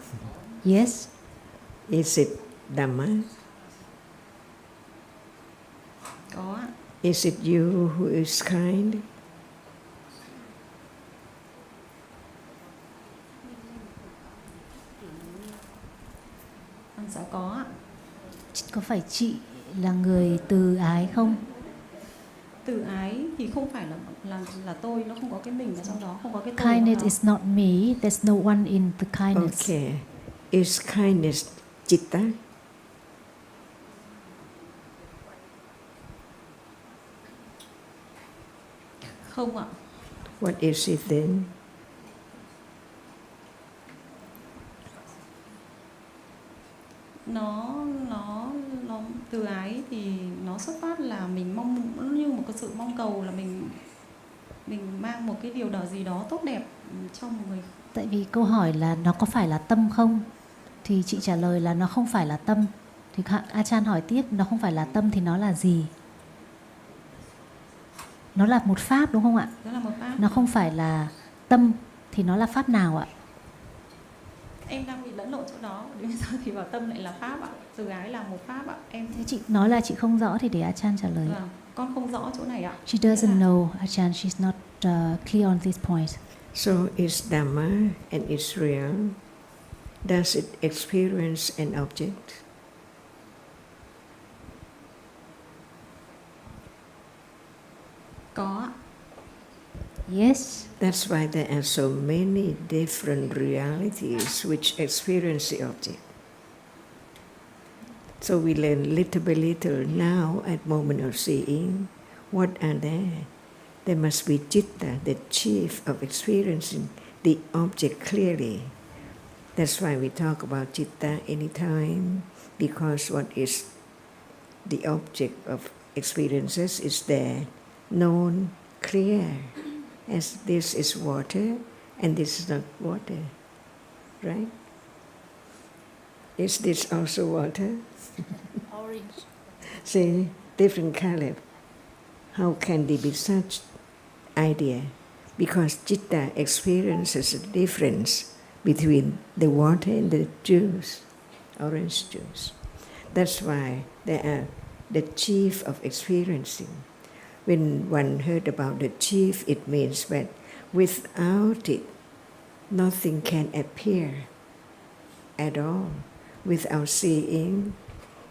Yes. Is it Dhamma? Có ạ. Is it you who is kind? Dạ có ạ. Có phải chị là người từ ái không? Từ ái thì không phải là tôi, nó không có cái mình ở trong đó, không có cái tôi. Kindness is not me. There's no one in the kindness. Okay. Is kindness citta? Không ạ. What is it then? Nó từ ái thì nó xuất phát là mình mong, như một cái sự mong cầu là mình mang một cái điều gì đó tốt đẹp cho một người. Tại vì câu hỏi là nó có phải là tâm không? Thì chị trả lời là nó không phải là tâm. Thì Ajahn hỏi tiếp, nó không phải là tâm thì nó là gì? Nó là một pháp đúng không ạ? Đó là một pháp. Nó không phải là tâm thì nó là pháp nào ạ? Em đang bị lẫn lộn chỗ đó. Bây giờ thì bảo tâm lại là pháp ạ. Từ ái là một pháp ạ. Thế chị nói là chị không rõ thì để Ajahn trả lời. Vâng, con không rõ chỗ này ạ. She doesn't know, Ajahn. She's not clear on this point. So is Dhamma and is real? Does it experience an object? Có ạ. Yes. That's why there are so many different realities which experience the object. So we learn little by little now at moment of seeing. What are there? There must be citta, the chief of experiencing the object clearly. That's why we talk about citta anytime, because what is the object of experiences is there, known, clear. As this is water and this is not water, right? Is this also water? Orange. See, different color. How can there be such idea? Because citta experiences a difference between the water and the juice, orange juice. That's why they are the chief of experiencing. When one heard about the chief, it means that without it, nothing can appear at all. Without seeing,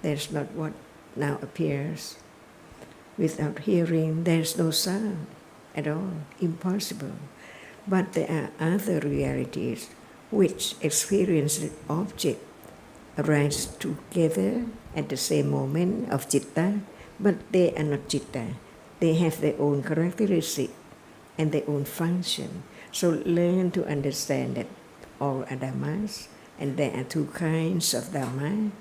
there's not what now appears. Without hearing, there's no sound at all. Impossible. But there are other realities which experience the object arise together at the same moment of citta, but they are not citta. They have their own characteristic and their own function. So learn to understand that all are Dhammas, and there are two kinds of Dhamma.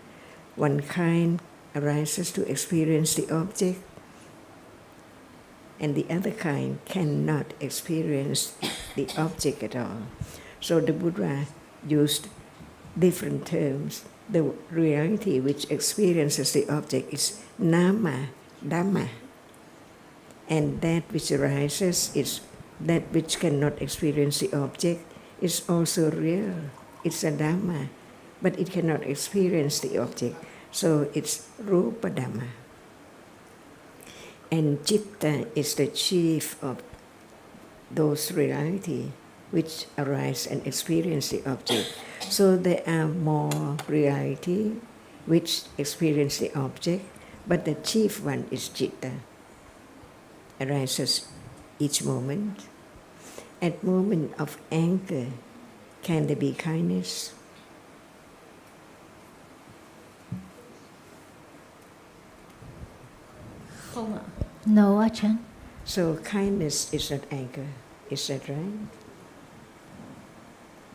One kind arises to experience the object, and the other kind cannot experience the object at all. So the Buddha used different terms. The reality which experiences the object is Nama, Dhamma. And that which arises is that which cannot experience the object is also real. It's a Dhamma, but it cannot experience the object. So it's Rupa Dhamma. And Citta is the chief of those reality which arise and experience the object. So there are more reality which experience the object, but the chief one is Citta, arises each moment. At moment of anger, can there be kindness? Không ạ. No, Ajahn. So kindness is not anger, is that right?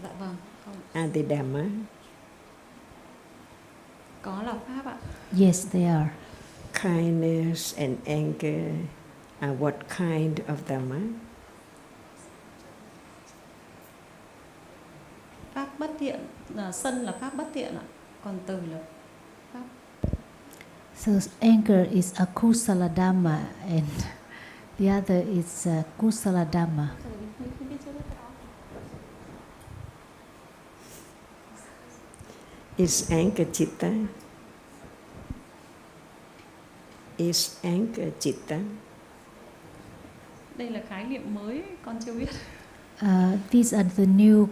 Dạ vâng, không. Intl.Dhamma. Có là pháp ạ. Yes, they are. Kindness and anger are what kind of Dhamma? Pháp bất thiện, sân là pháp bất thiện ạ. Còn từ là pháp. So anger is a kusala dhamma and the other is a kusala dhamma. Is anger Citta? Is anger Citta? Đây là khái niệm mới, con chưa biết. These are the new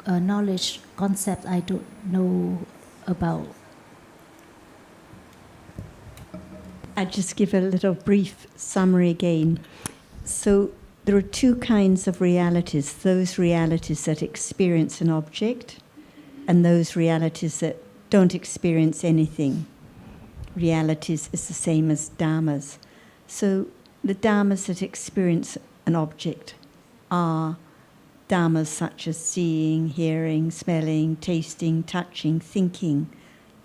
knowledge concepts I don't know about. I just give a little brief summary again. So there are two kinds of realities, those realities that experience an object and those realities that don't experience anything. Realities is the same as dhammas. So the dhammas that experience an object are dhammas such as seeing, hearing, smelling, tasting, touching, thinking,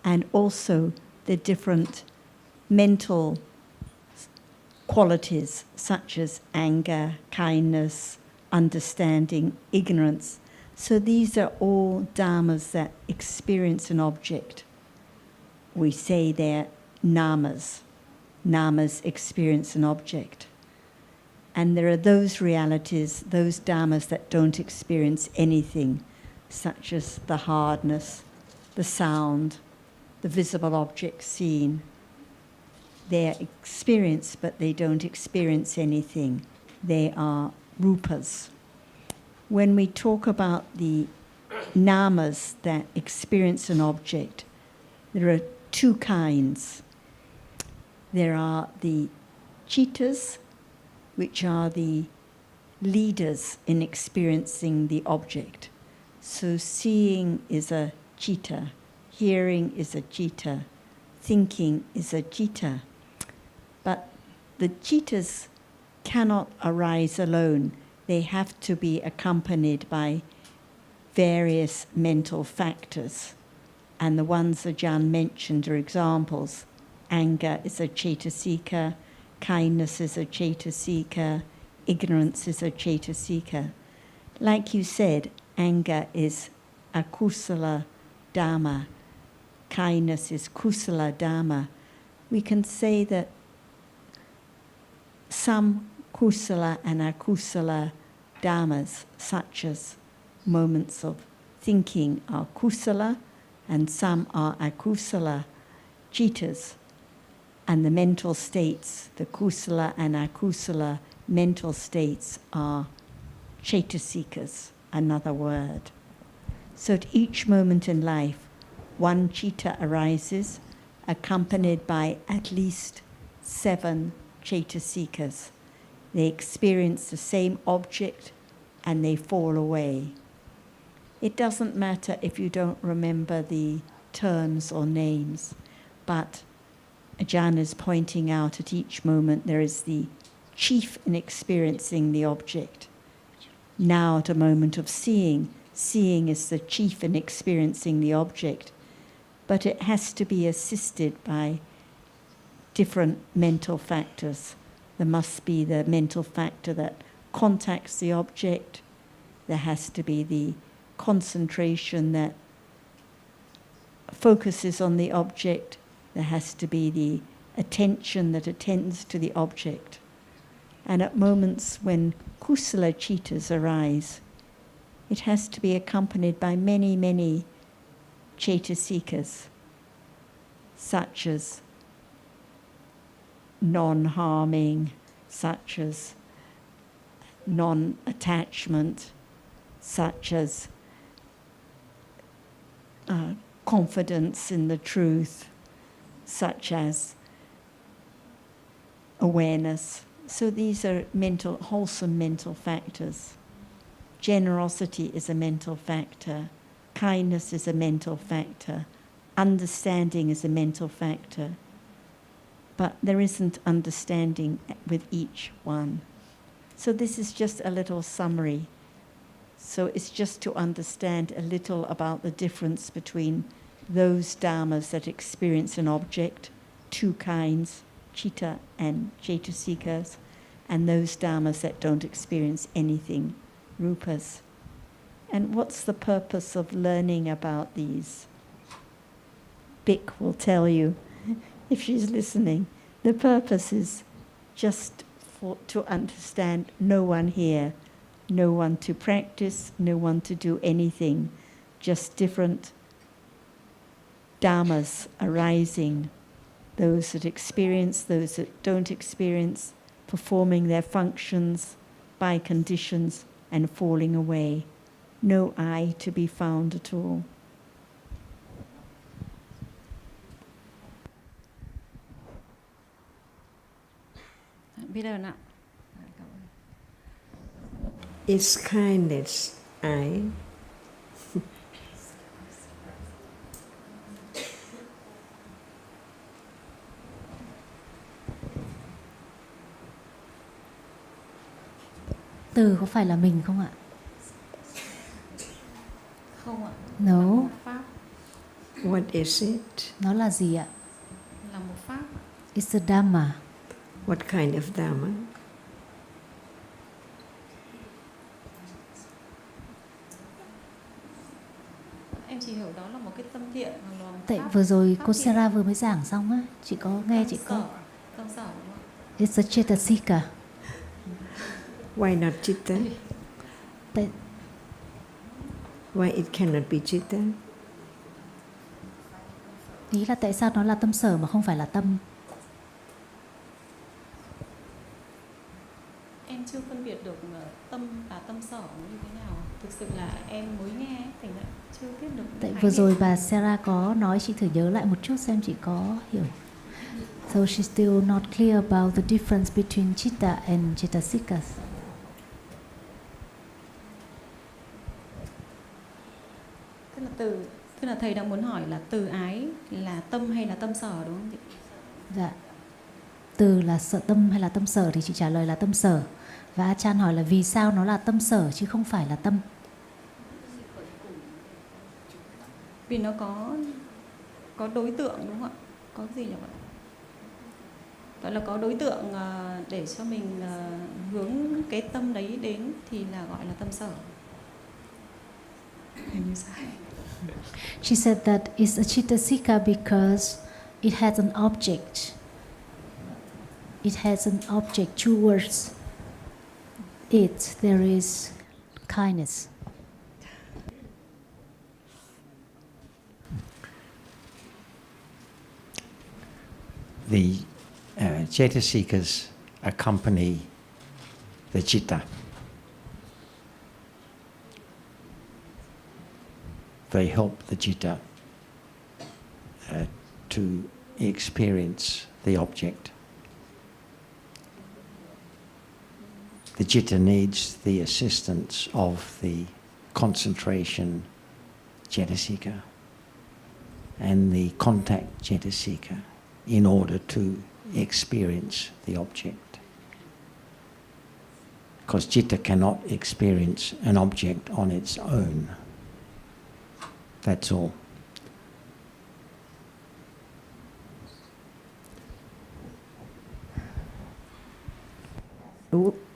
and also the different mental qualities such as anger, kindness, understanding, ignorance. So these are all dhammas that experience an object. We say they're namas. Namas experience an object. And there are those realities, those dhammas that don't experience anything, such as the hardness, the sound, the visible object seen. They're experienced, but they don't experience anything. They are rupas. When we talk about the namas that experience an object, there are two kinds. There are the cittas, which are the leaders in experiencing the object. So seeing is a citta, hearing is a citta, thinking is a citta. But the cittas cannot arise alone. They have to be accompanied by various mental factors. And the ones Ajahn mentioned are examples. Anger is a cetasika, kindness is a cetasika, ignorance is a cetasika. Like you said, anger is a kusala dhamma, kindness is kusala dhamma. We can say that some kusala and akusala dhammas, such as moments of thinking, are kusala, and some are akusala cittas. And the mental states, the kusala and akusala mental states, are cetasikas, another word. So at each moment in life, one citta arises, accompanied by at least 7 cetasikas. They experience the same object and they fall away. It doesn't matter if you don't remember the terms or names, but Ajahn is pointing out at each moment there is the chief in experiencing the object. Now at a moment of seeing, seeing is the chief in experiencing the object, but it has to be assisted by different mental factors. There must be the mental factor that contacts the object. There has to be the concentration that focuses on the object. There has to be the attention that attends to the object. And at moments when kusala cittas arise, it has to be accompanied by many, many cetasikas. such as non-harming, such as non-attachment, such as confidence in the truth, such as awareness. So these are wholesome mental factors. Generosity is a mental factor. Kindness is a mental factor. Understanding is a mental factor. But there isn't understanding with each one. So this is just a little summary. So it's just to understand a little about the difference between those dhammas that experience an object, two kinds, citta and cetasikas, and those dhammas that don't experience anything, rupas. And what's the purpose of learning about these? Bik will tell you, if she's listening. The purpose is just to understand no one here, no one to practice, no one to do anything, just different dhammas arising, those that experience, those that don't experience, performing their functions by conditions and falling away. No I to be found at all. Biết ơn ạ. Is kindness I? Từ có phải là mình không ạ? Không ạ. No. Là một pháp. What is it? Nó là gì ạ? Là một pháp. It's a Dhamma. What kind of Dhamma? Em chỉ hiểu đó là một cái tâm thiện hoặc là một Tại pháp, vừa rồi pháp cô thiện. Sarah vừa mới giảng xong á, chị có nghe chị có. Tâm sở đúng không? It's a cetasika. Why not citta? Tại Why it cannot be citta? ý là tại sao nó là tâm sở mà không phải là tâm? Em chưa phân biệt được tâm và tâm sở nó như thế nào. Thực sự là em mới nghe, thành ra chưa biết được. Tại vừa rồi bà Sarah có nói, chị thử nhớ lại một chút xem chị có hiểu. So she's still not clear about the difference between citta and cetasikas. Tức là thầy đang muốn hỏi là từ ái là tâm hay là tâm sở đúng không chị? Dạ. Từ là sợ tâm hay là tâm sở thì chị trả lời là tâm sở. Và Achan hỏi là vì sao nó là tâm sở chứ không phải là tâm? Vì nó có đối tượng đúng không ạ? Có gì nhỉ ạ? Gọi là có đối tượng để cho mình hướng cái tâm đấy đến thì là gọi là tâm sở. Hình như sai. She said that it's a cettasika because it has an object. It has an object towards it. There is kindness. The cetasikas accompany the citta. They help the citta to experience the object. The citta needs the assistance of the concentration cetasika and the contact cetasika in order to experience the object. Because citta cannot experience an object on its own. That's all.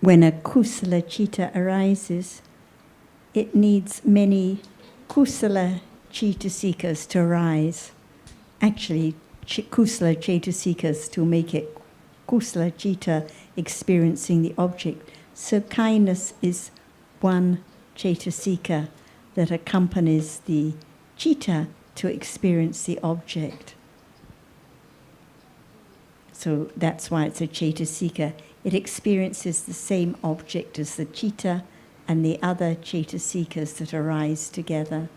When a kusala citta arises, it needs many kusala cetasikas to arise. Actually, kusala cetasikas to make it kusala citta experiencing the object. So kindness is one cetasika that accompanies the citta to experience the object. So that's why it's a Cetasika. It experiences the same object as the citta and the other Cetasikas that arise together.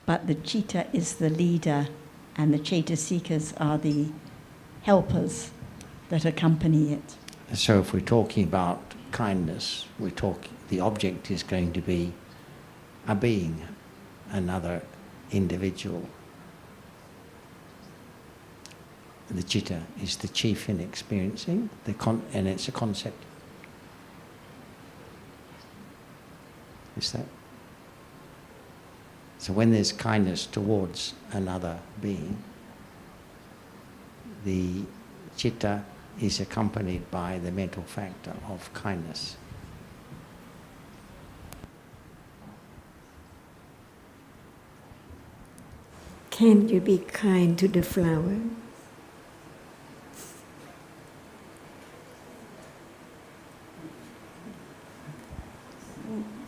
But the citta is the leader and the Cetasikas are the helpers that accompany it. So if we're talking about kindness, the object is going to be a being, another individual. The citta is the chief in experiencing, and it's a concept. Is that? So when there's kindness towards another being, the citta is accompanied by the mental factor of kindness. Can you be kind to the flower?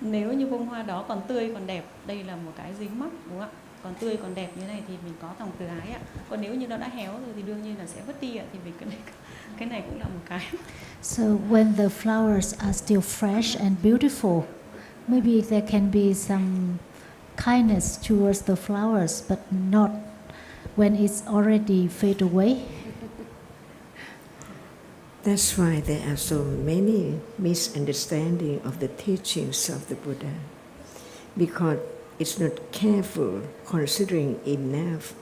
Nếu như bông hoa đó còn tươi, còn đẹp, đây là một cái dính mắc, đúng không ạ? Còn tươi, còn đẹp như này thì mình có lòng từ ái ạ. Còn nếu như nó đã héo rồi thì đương nhiên là sẽ vứt đi ạ. Thì mình cái này cũng là một cái. So when the flowers are still fresh and beautiful, maybe there can be some kindness towards the flowers, but not when it's already fade away. That's why there are so many misunderstandings of the teachings of the Buddha, because it's not careful considering enough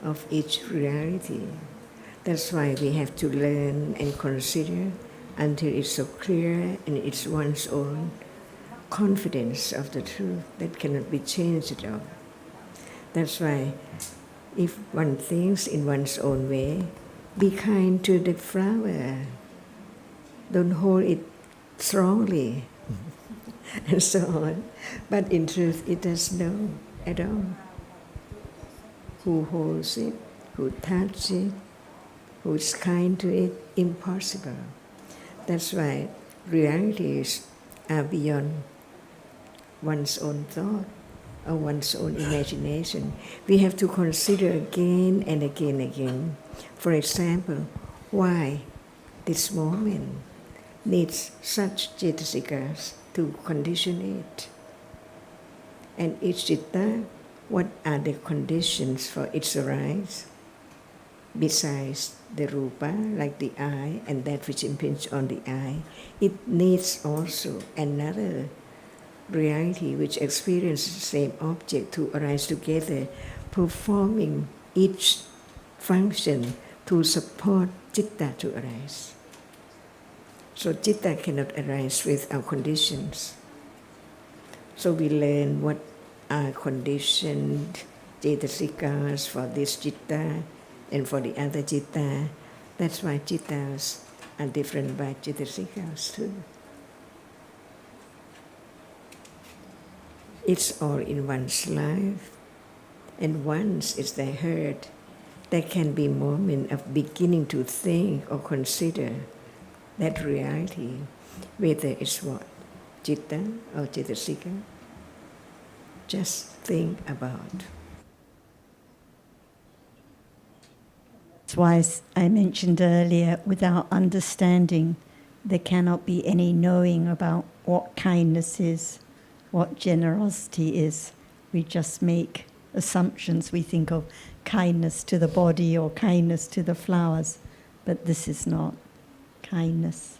of each reality. That's why we have to learn and consider until it's so clear and it's one's own confidence of the truth that cannot be changed at all. That's why if one thinks in one's own way, be kind to the flower. Don't hold it strongly, and so on. But in truth, it does know at all. Who holds it, who touches it, who is kind to it, impossible. That's why realities are beyond one's own thought or one's own imagination. We have to consider again and again and again. For example, why this moment needs such cetasikas to condition it. And each citta, what are the conditions for its arise? Besides the rupa, like the eye, and that which impinges on the eye, it needs also another reality which experiences the same object to arise together, performing each function to support citta to arise. So citta cannot arise without conditions. So we learn what are conditioned cetasikas for this citta and for the other citta. That's why cittas are different by cetasikas too. It's all in one's life. And once it's there heard, there can be moment of beginning to think or consider that reality, whether it's what, citta or cetasika. Just think about. That's why I mentioned earlier, without understanding, there cannot be any knowing about what kindness is, what generosity is. We just make assumptions. We think of kindness to the body or kindness to the flowers, but this is not kindness.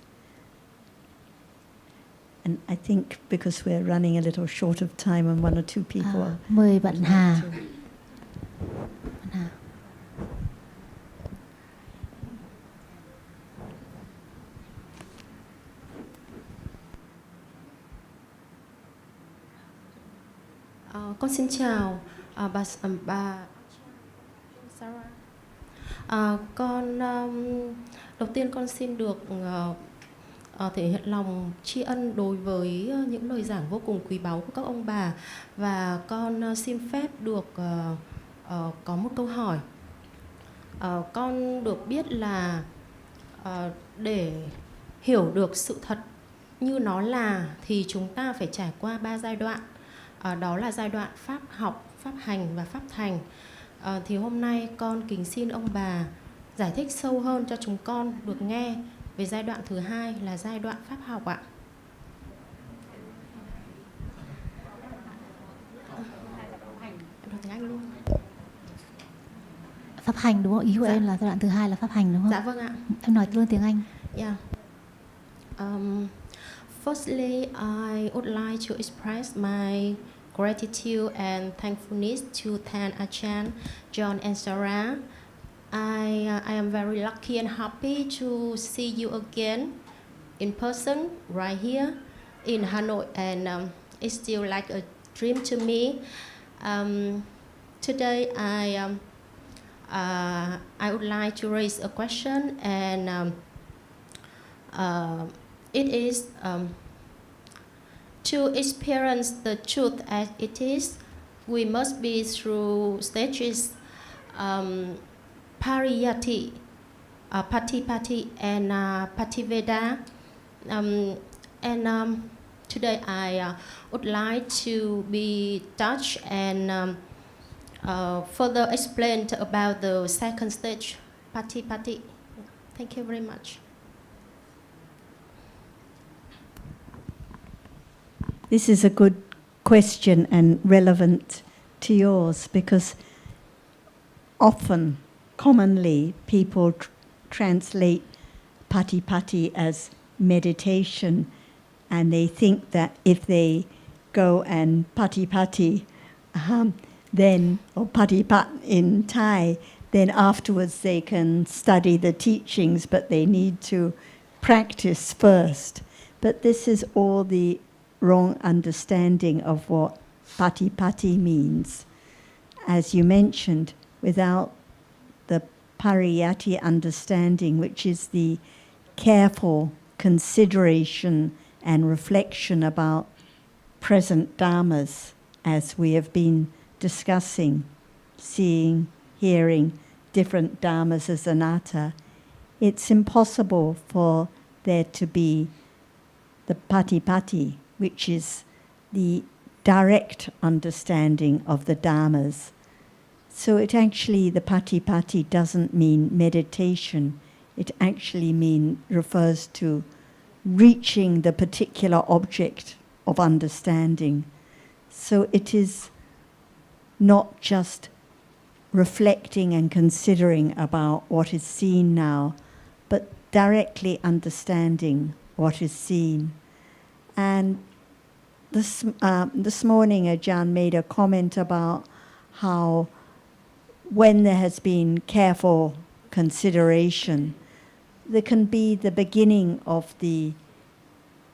And I think because we're running a little short of time and one or two people... 10 bạn Hà. Con xin chào bà Sarah. Con đầu tiên con xin được thể hiện lòng tri ân đối với những lời giảng vô cùng quý báu của các ông bà, và con xin phép được có một câu hỏi. Con được biết là để hiểu được sự thật như nó là thì chúng ta phải trải qua 3 giai đoạn. Đó là giai đoạn pháp học, pháp hành và pháp thành. Thì hôm nay con kính xin ông bà giải thích sâu hơn cho chúng con được nghe về giai đoạn thứ hai là giai đoạn pháp học ạ. Em nói tiếng Anh luôn. Pháp hành đúng không? Ý của Dạ. em là giai đoạn thứ hai là pháp hành đúng không? Dạ vâng ạ. Em nói luôn tiếng Anh. Yeah. Firstly, I would like to express my gratitude and thankfulness to Than Achan, John and Sarah. I am very lucky and happy to see you again in person right here in Hanoi, and it's still like a dream to me. Today I would like to raise a question, and it is to experience the truth as it is, we must be through stages, pariyati, patipati, and pativeda. Today I would like to be touched and further explained about the second stage, patipati. Thank you very much. This is a good question and relevant to yours, because often, commonly, people translate patipati as meditation, and they think that if they go and patipati, then, or patipat in Thai, then afterwards they can study the teachings, but they need to practice first. But this is all the wrong understanding of what patipati means. As you mentioned, without the pariyati understanding, which is the careful consideration and reflection about present dhammas, as we have been discussing, seeing, hearing different dhammas as anatta, it's impossible for there to be the patipati, which is the direct understanding of the dhammas. So it actually, the patipati doesn't mean meditation. It actually refers to reaching the particular object of understanding. So it is not just reflecting and considering about what is seen now, but directly understanding what is seen. And this morning, Ajahn made a comment about how when there has been careful consideration, there can be the beginning of the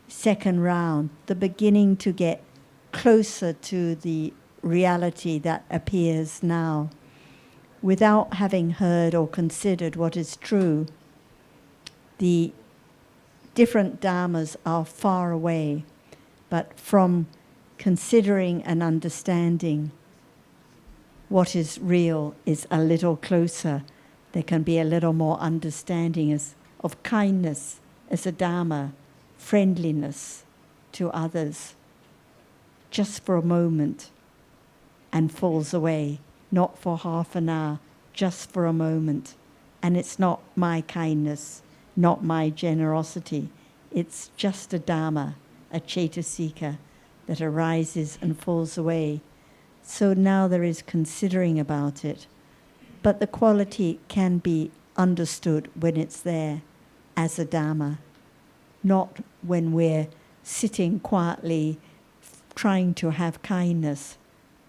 second round, the beginning to get closer to the reality that appears now, without having heard or considered what is true. The different dhammas are far away, but from considering and understanding what is real is a little closer. There can be a little more understanding of kindness as a dhamma, friendliness to others, just for a moment, and falls away, not for half an hour, just for a moment. And it's not my kindness, not my generosity. It's just a dhamma, a cetasika, that arises and falls away. So now there is considering about it. But the quality can be understood when it's there as a dhamma, not when we're sitting quietly trying to have kindness,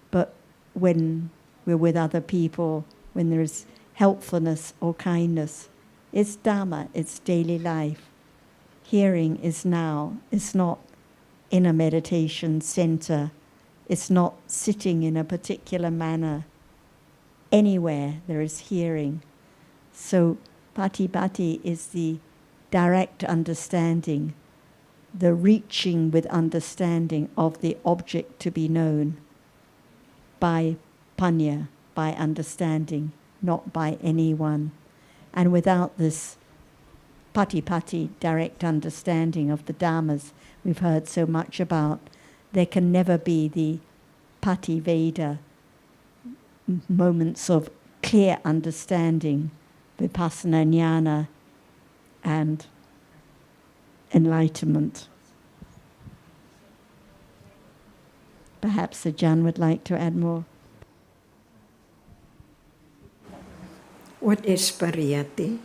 but when we're with other people, when there is helpfulness or kindness. It's dhamma, it's daily life. Hearing is now, it's not in a meditation center, it's not sitting in a particular manner. Anywhere there is hearing. So patipati is the direct understanding, the reaching with understanding of the object to be known by panya, by understanding, not by anyone. And without this patipati, direct understanding of the dhammas we've heard so much about, there can never be the pativeda, moments of clear understanding vipassana jnana and enlightenment. Perhaps Ajahn would like to add more. What is pariyati?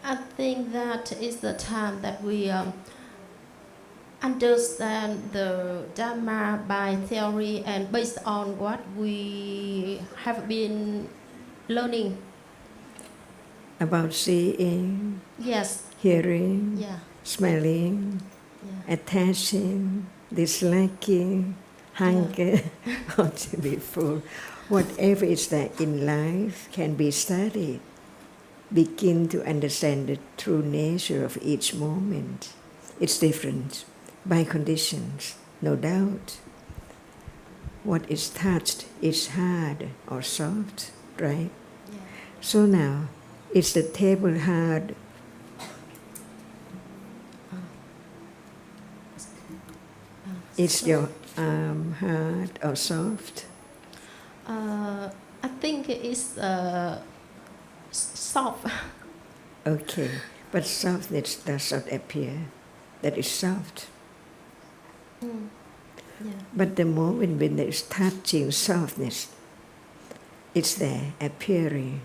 I think that is the time that we understand the Dhamma by theory and based on what we have been learning. About seeing, Yes. hearing, Yeah. smelling, Yeah. attaching, disliking, hunger, or to be full. Whatever is there in life can be studied. Begin to understand the true nature of each moment. It's different by conditions, no doubt. What is touched is hard or soft, right? Yeah. So now, is the table hard? Is your arm hard or soft? I think it's soft. Okay, but softness does not appear. That is soft. Yeah. But the moment when there is touching softness, it's there, appearing.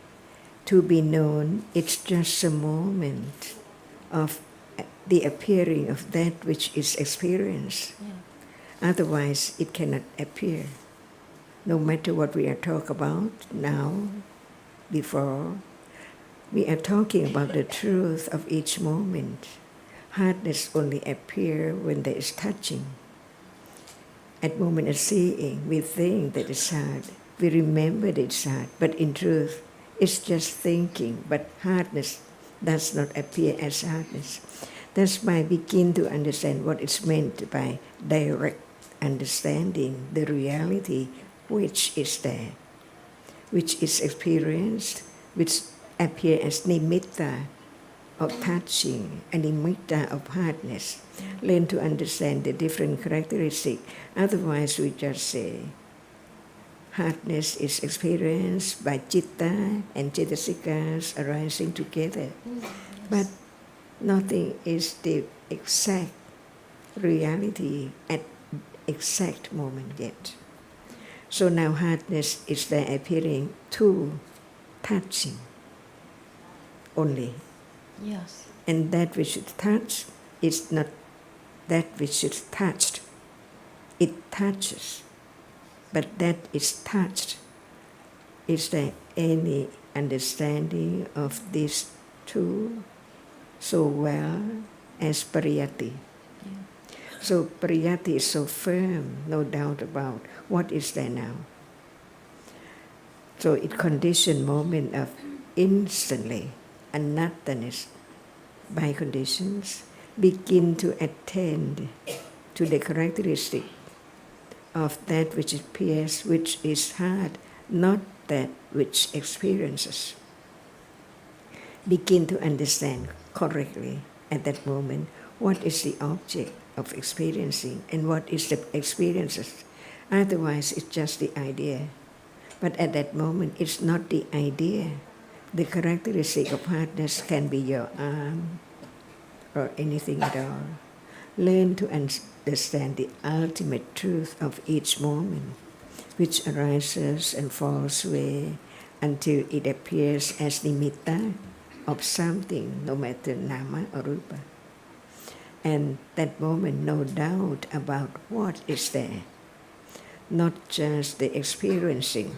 To be known, it's just a moment of the appearing of that which is experienced. Yeah. Otherwise, it cannot appear. No matter what we are talking about now, before, we are talking about the truth of each moment. Hardness only appears when there is touching. At moment of seeing, we think that it's hard. We remember that it's hard, but in truth, it's just thinking. But hardness does not appear as hardness. That's why we begin to understand what is meant by direct understanding, the reality which is there, which is experienced, which appear as nimitta of touching and nimitta of hardness. Learn to understand the different characteristics. Otherwise, we just say hardness is experienced by citta and cetasikas arising together. But nothing is the exact reality at exact moment yet. So now hardness is there appearing to touching only. Yes. And that which is touched is not that which is touched. It touches. But that is touched. Is there any understanding of these two so well as pariyati? Yeah. So pariyati is so firm, no doubt about what is there now. So it conditioned moment of instantly anattanis by conditions begin to attend to the characteristic of that which appears, which is hard, not that which experiences. Begin to understand correctly at that moment what is the object of experiencing and what is the experiences. Otherwise, it's just the idea. But at that moment, it's not the idea. The characteristic of hardness can be your arm or anything at all. Learn to understand the ultimate truth of each moment, which arises and falls away until it appears as nimitta of something, no matter nama or rupa. And that moment, no doubt about what is there. Not just the experiencing,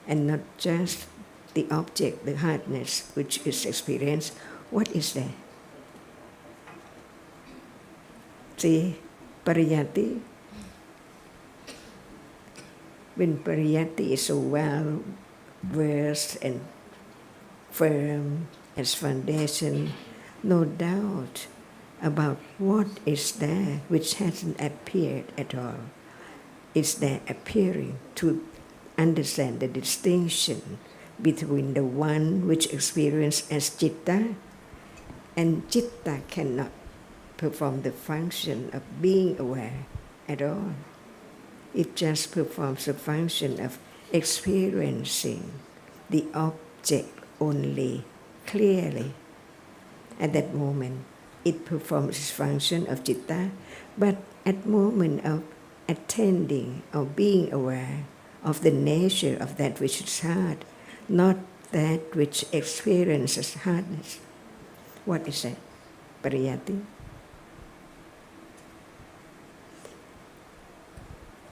and not just the object, the hardness which is experienced. What is there? See, pariyati. When pariyati is so well versed and firm as foundation, no doubt about what is there which hasn't appeared at all. It's there appearing to understand the distinction between the one which experiences as citta, and citta cannot perform the function of being aware at all. It just performs the function of experiencing the object only clearly. At that moment, it performs its function of citta, but at moment of attending or being aware of the nature of that which is hard, not that which experiences hardness. What is that? Pariyatti.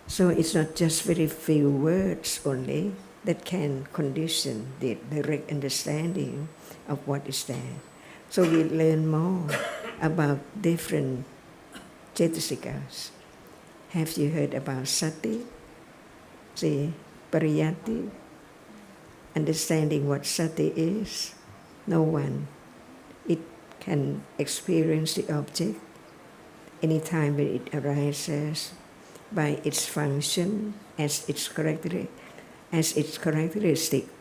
So it's not just very few words only that can condition the direct understanding of what is there. So we learn more about different cetasikas. Have you heard about sati? See, pariyatti? Understanding what sati is? No one. It can experience the object anytime when it arises by its function as its characteristic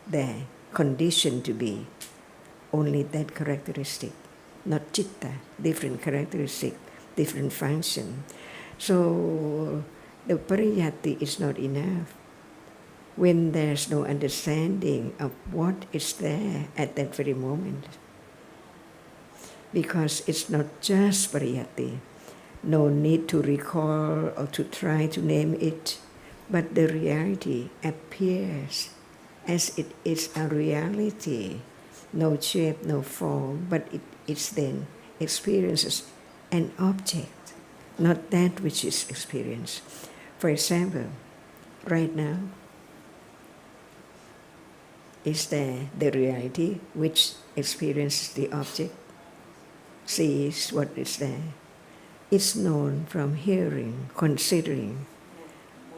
there, conditioned to be. Only that characteristic, not citta, different characteristic, different function. So the pariyatti is not enough when there's no understanding of what is there at that very moment. Because it's not just pariyatti. No need to recall or to try to name it, but the reality appears as it is a reality. No shape, no form, but it's then experiences an object, not that which is experienced. For example, right now, is there the reality which experiences the object, sees what is there. It's known from hearing, considering,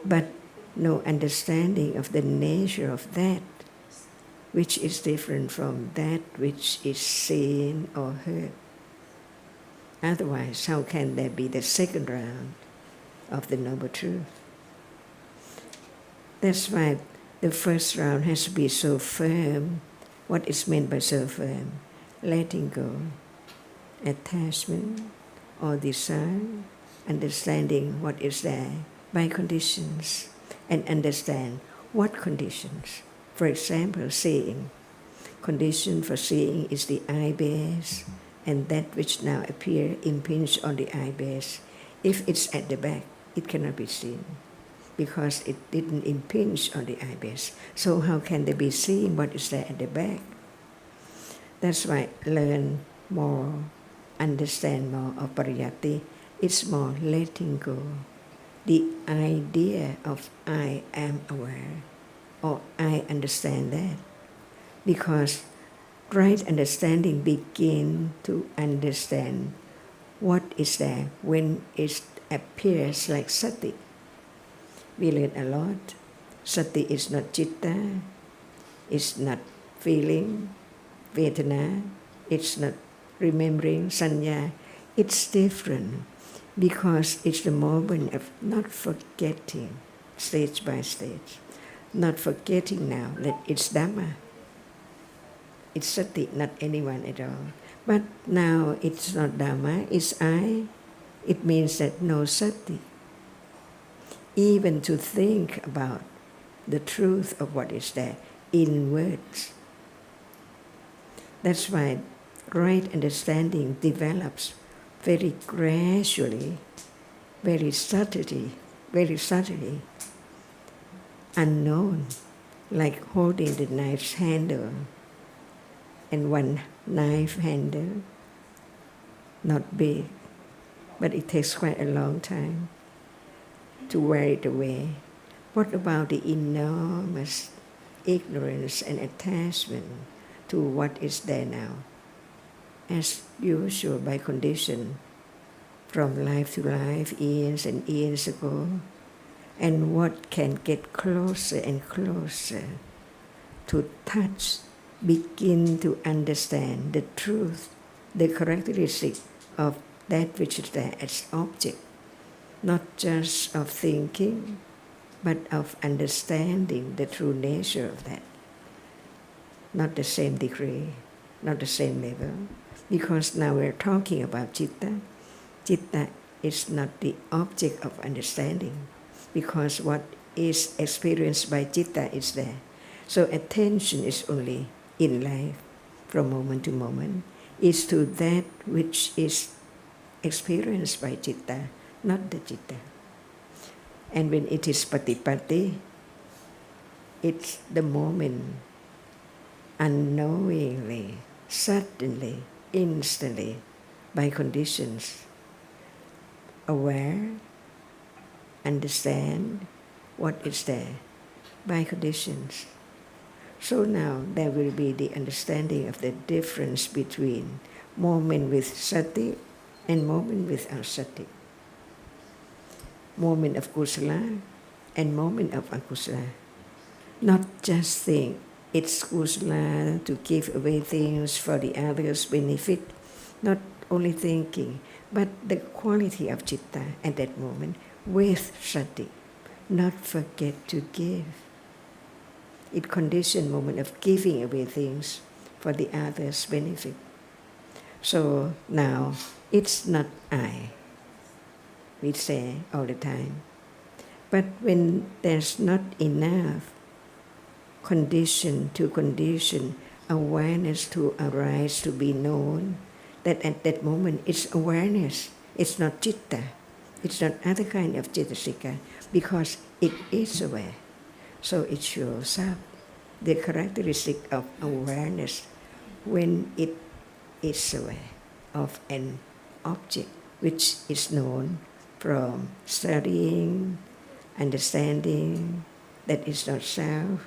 but no understanding of the nature of that which is different from that which is seen or heard. Otherwise, how can there be the second round of the Noble Truth? That's why the first round has to be so firm. What is meant by so firm? Letting go, attachment or desire, understanding what is there by conditions, and understand what conditions. For example, seeing. Condition for seeing is the eye base, and that which now appear impinge on the eye base. If it's at the back, it cannot be seen because it didn't impinge on the eye base. So how can they be seen what is there at the back? That's why learn more, understand more of pariyatti. It's more letting go. The idea of I am aware or I understand that. Because right understanding begin to understand what is there when it appears like sati. We learn a lot. Sati is not citta, it's not feeling, vedana, it's not remembering, sanya. It's different because it's the moment of not forgetting, stage by stage. Not forgetting now that it's Dhamma. It's sati, not anyone at all. But now it's not Dhamma, it's I. It means that no sati. Even to think about the truth of what is there in words. That's why right understanding develops very gradually, very subtly, unknown, like holding the knife's handle. And one knife handle, not big, but it takes quite a long time to wear it away. What about the enormous ignorance and attachment to what is there now? As usual, by condition, from life to life, years and years ago, and what can get closer and closer to touch, begin to understand the truth, the characteristic of that which is there as object, not just of thinking, but of understanding the true nature of that. Not the same degree, not the same level, because now we're talking about citta. Citta is not the object of understanding. because what is experienced by citta is there. So attention is only in life, from moment to moment, is to that which is experienced by citta, not the citta. And when it is patipatti, it's the moment, unknowingly, suddenly, instantly, by conditions, aware, understand what is there, by conditions. So now there will be the understanding of the difference between moment with sati and moment without sati. Moment of kusala and moment of akusala. Not just think it's kusala to give away things for the others' benefit, not only thinking, but the quality of citta at that moment with sati, not forget to give. It conditions moment of giving away things for the others' benefit. So now it's not I, we say all the time. But when there's not enough condition to condition awareness to arise, to be known, that at that moment it's awareness, it's not citta, it's not other kind of cittasika, because it is aware. So it shows up the characteristic of awareness when it is aware of an object which is known from studying, understanding that is not self,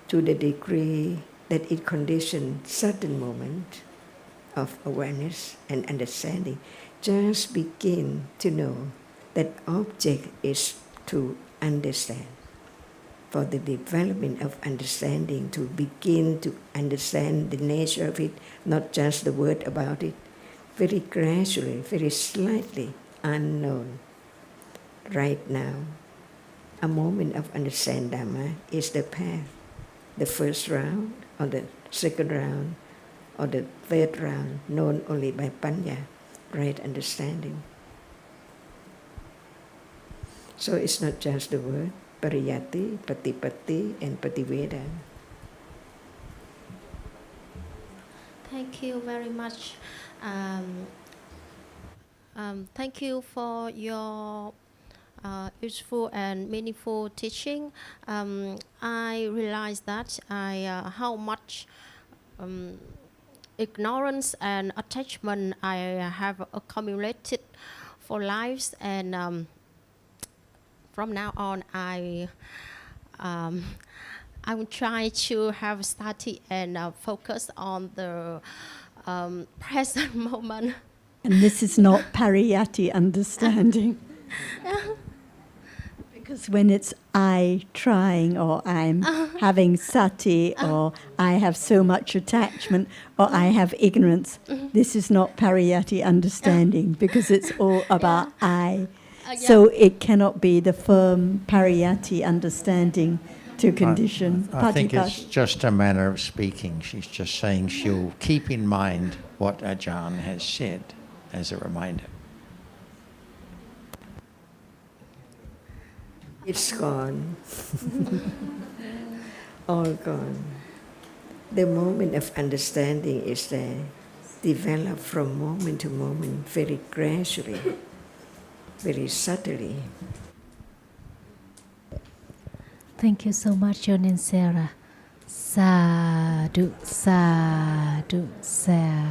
to the degree that it conditions certain moment of awareness and understanding. Just begin to know that object is to understand. For the development of understanding, to begin to understand the nature of it, not just the word about it, very gradually, very slightly unknown. Right now, a moment of understand Dhamma is the path. The first round, or the second round, or the third round, known only by Panya, right understanding. So it's not just the word, pariyati, patipatti, and pativeda. Thank you very much. Thank you for your useful and meaningful teaching. I realized that how much ignorance and attachment I have accumulated for lives, and from now on I will try to have sati and focus on the present moment. And this is not pariyati understanding. Because when it's I trying, or I'm having sati, or I have so much attachment, or I have ignorance, this is not pariyati understanding, because it's all about I. So it cannot be the firm pariyati understanding to condition. I think it's just a manner of speaking. She's just saying she'll keep in mind what Ajahn has said as a reminder. It's gone. All gone. The moment of understanding is there, developed from moment to moment, very gradually, very subtly. Thank you so much, John and Sarah. Sadhu, sadhu, sadhu.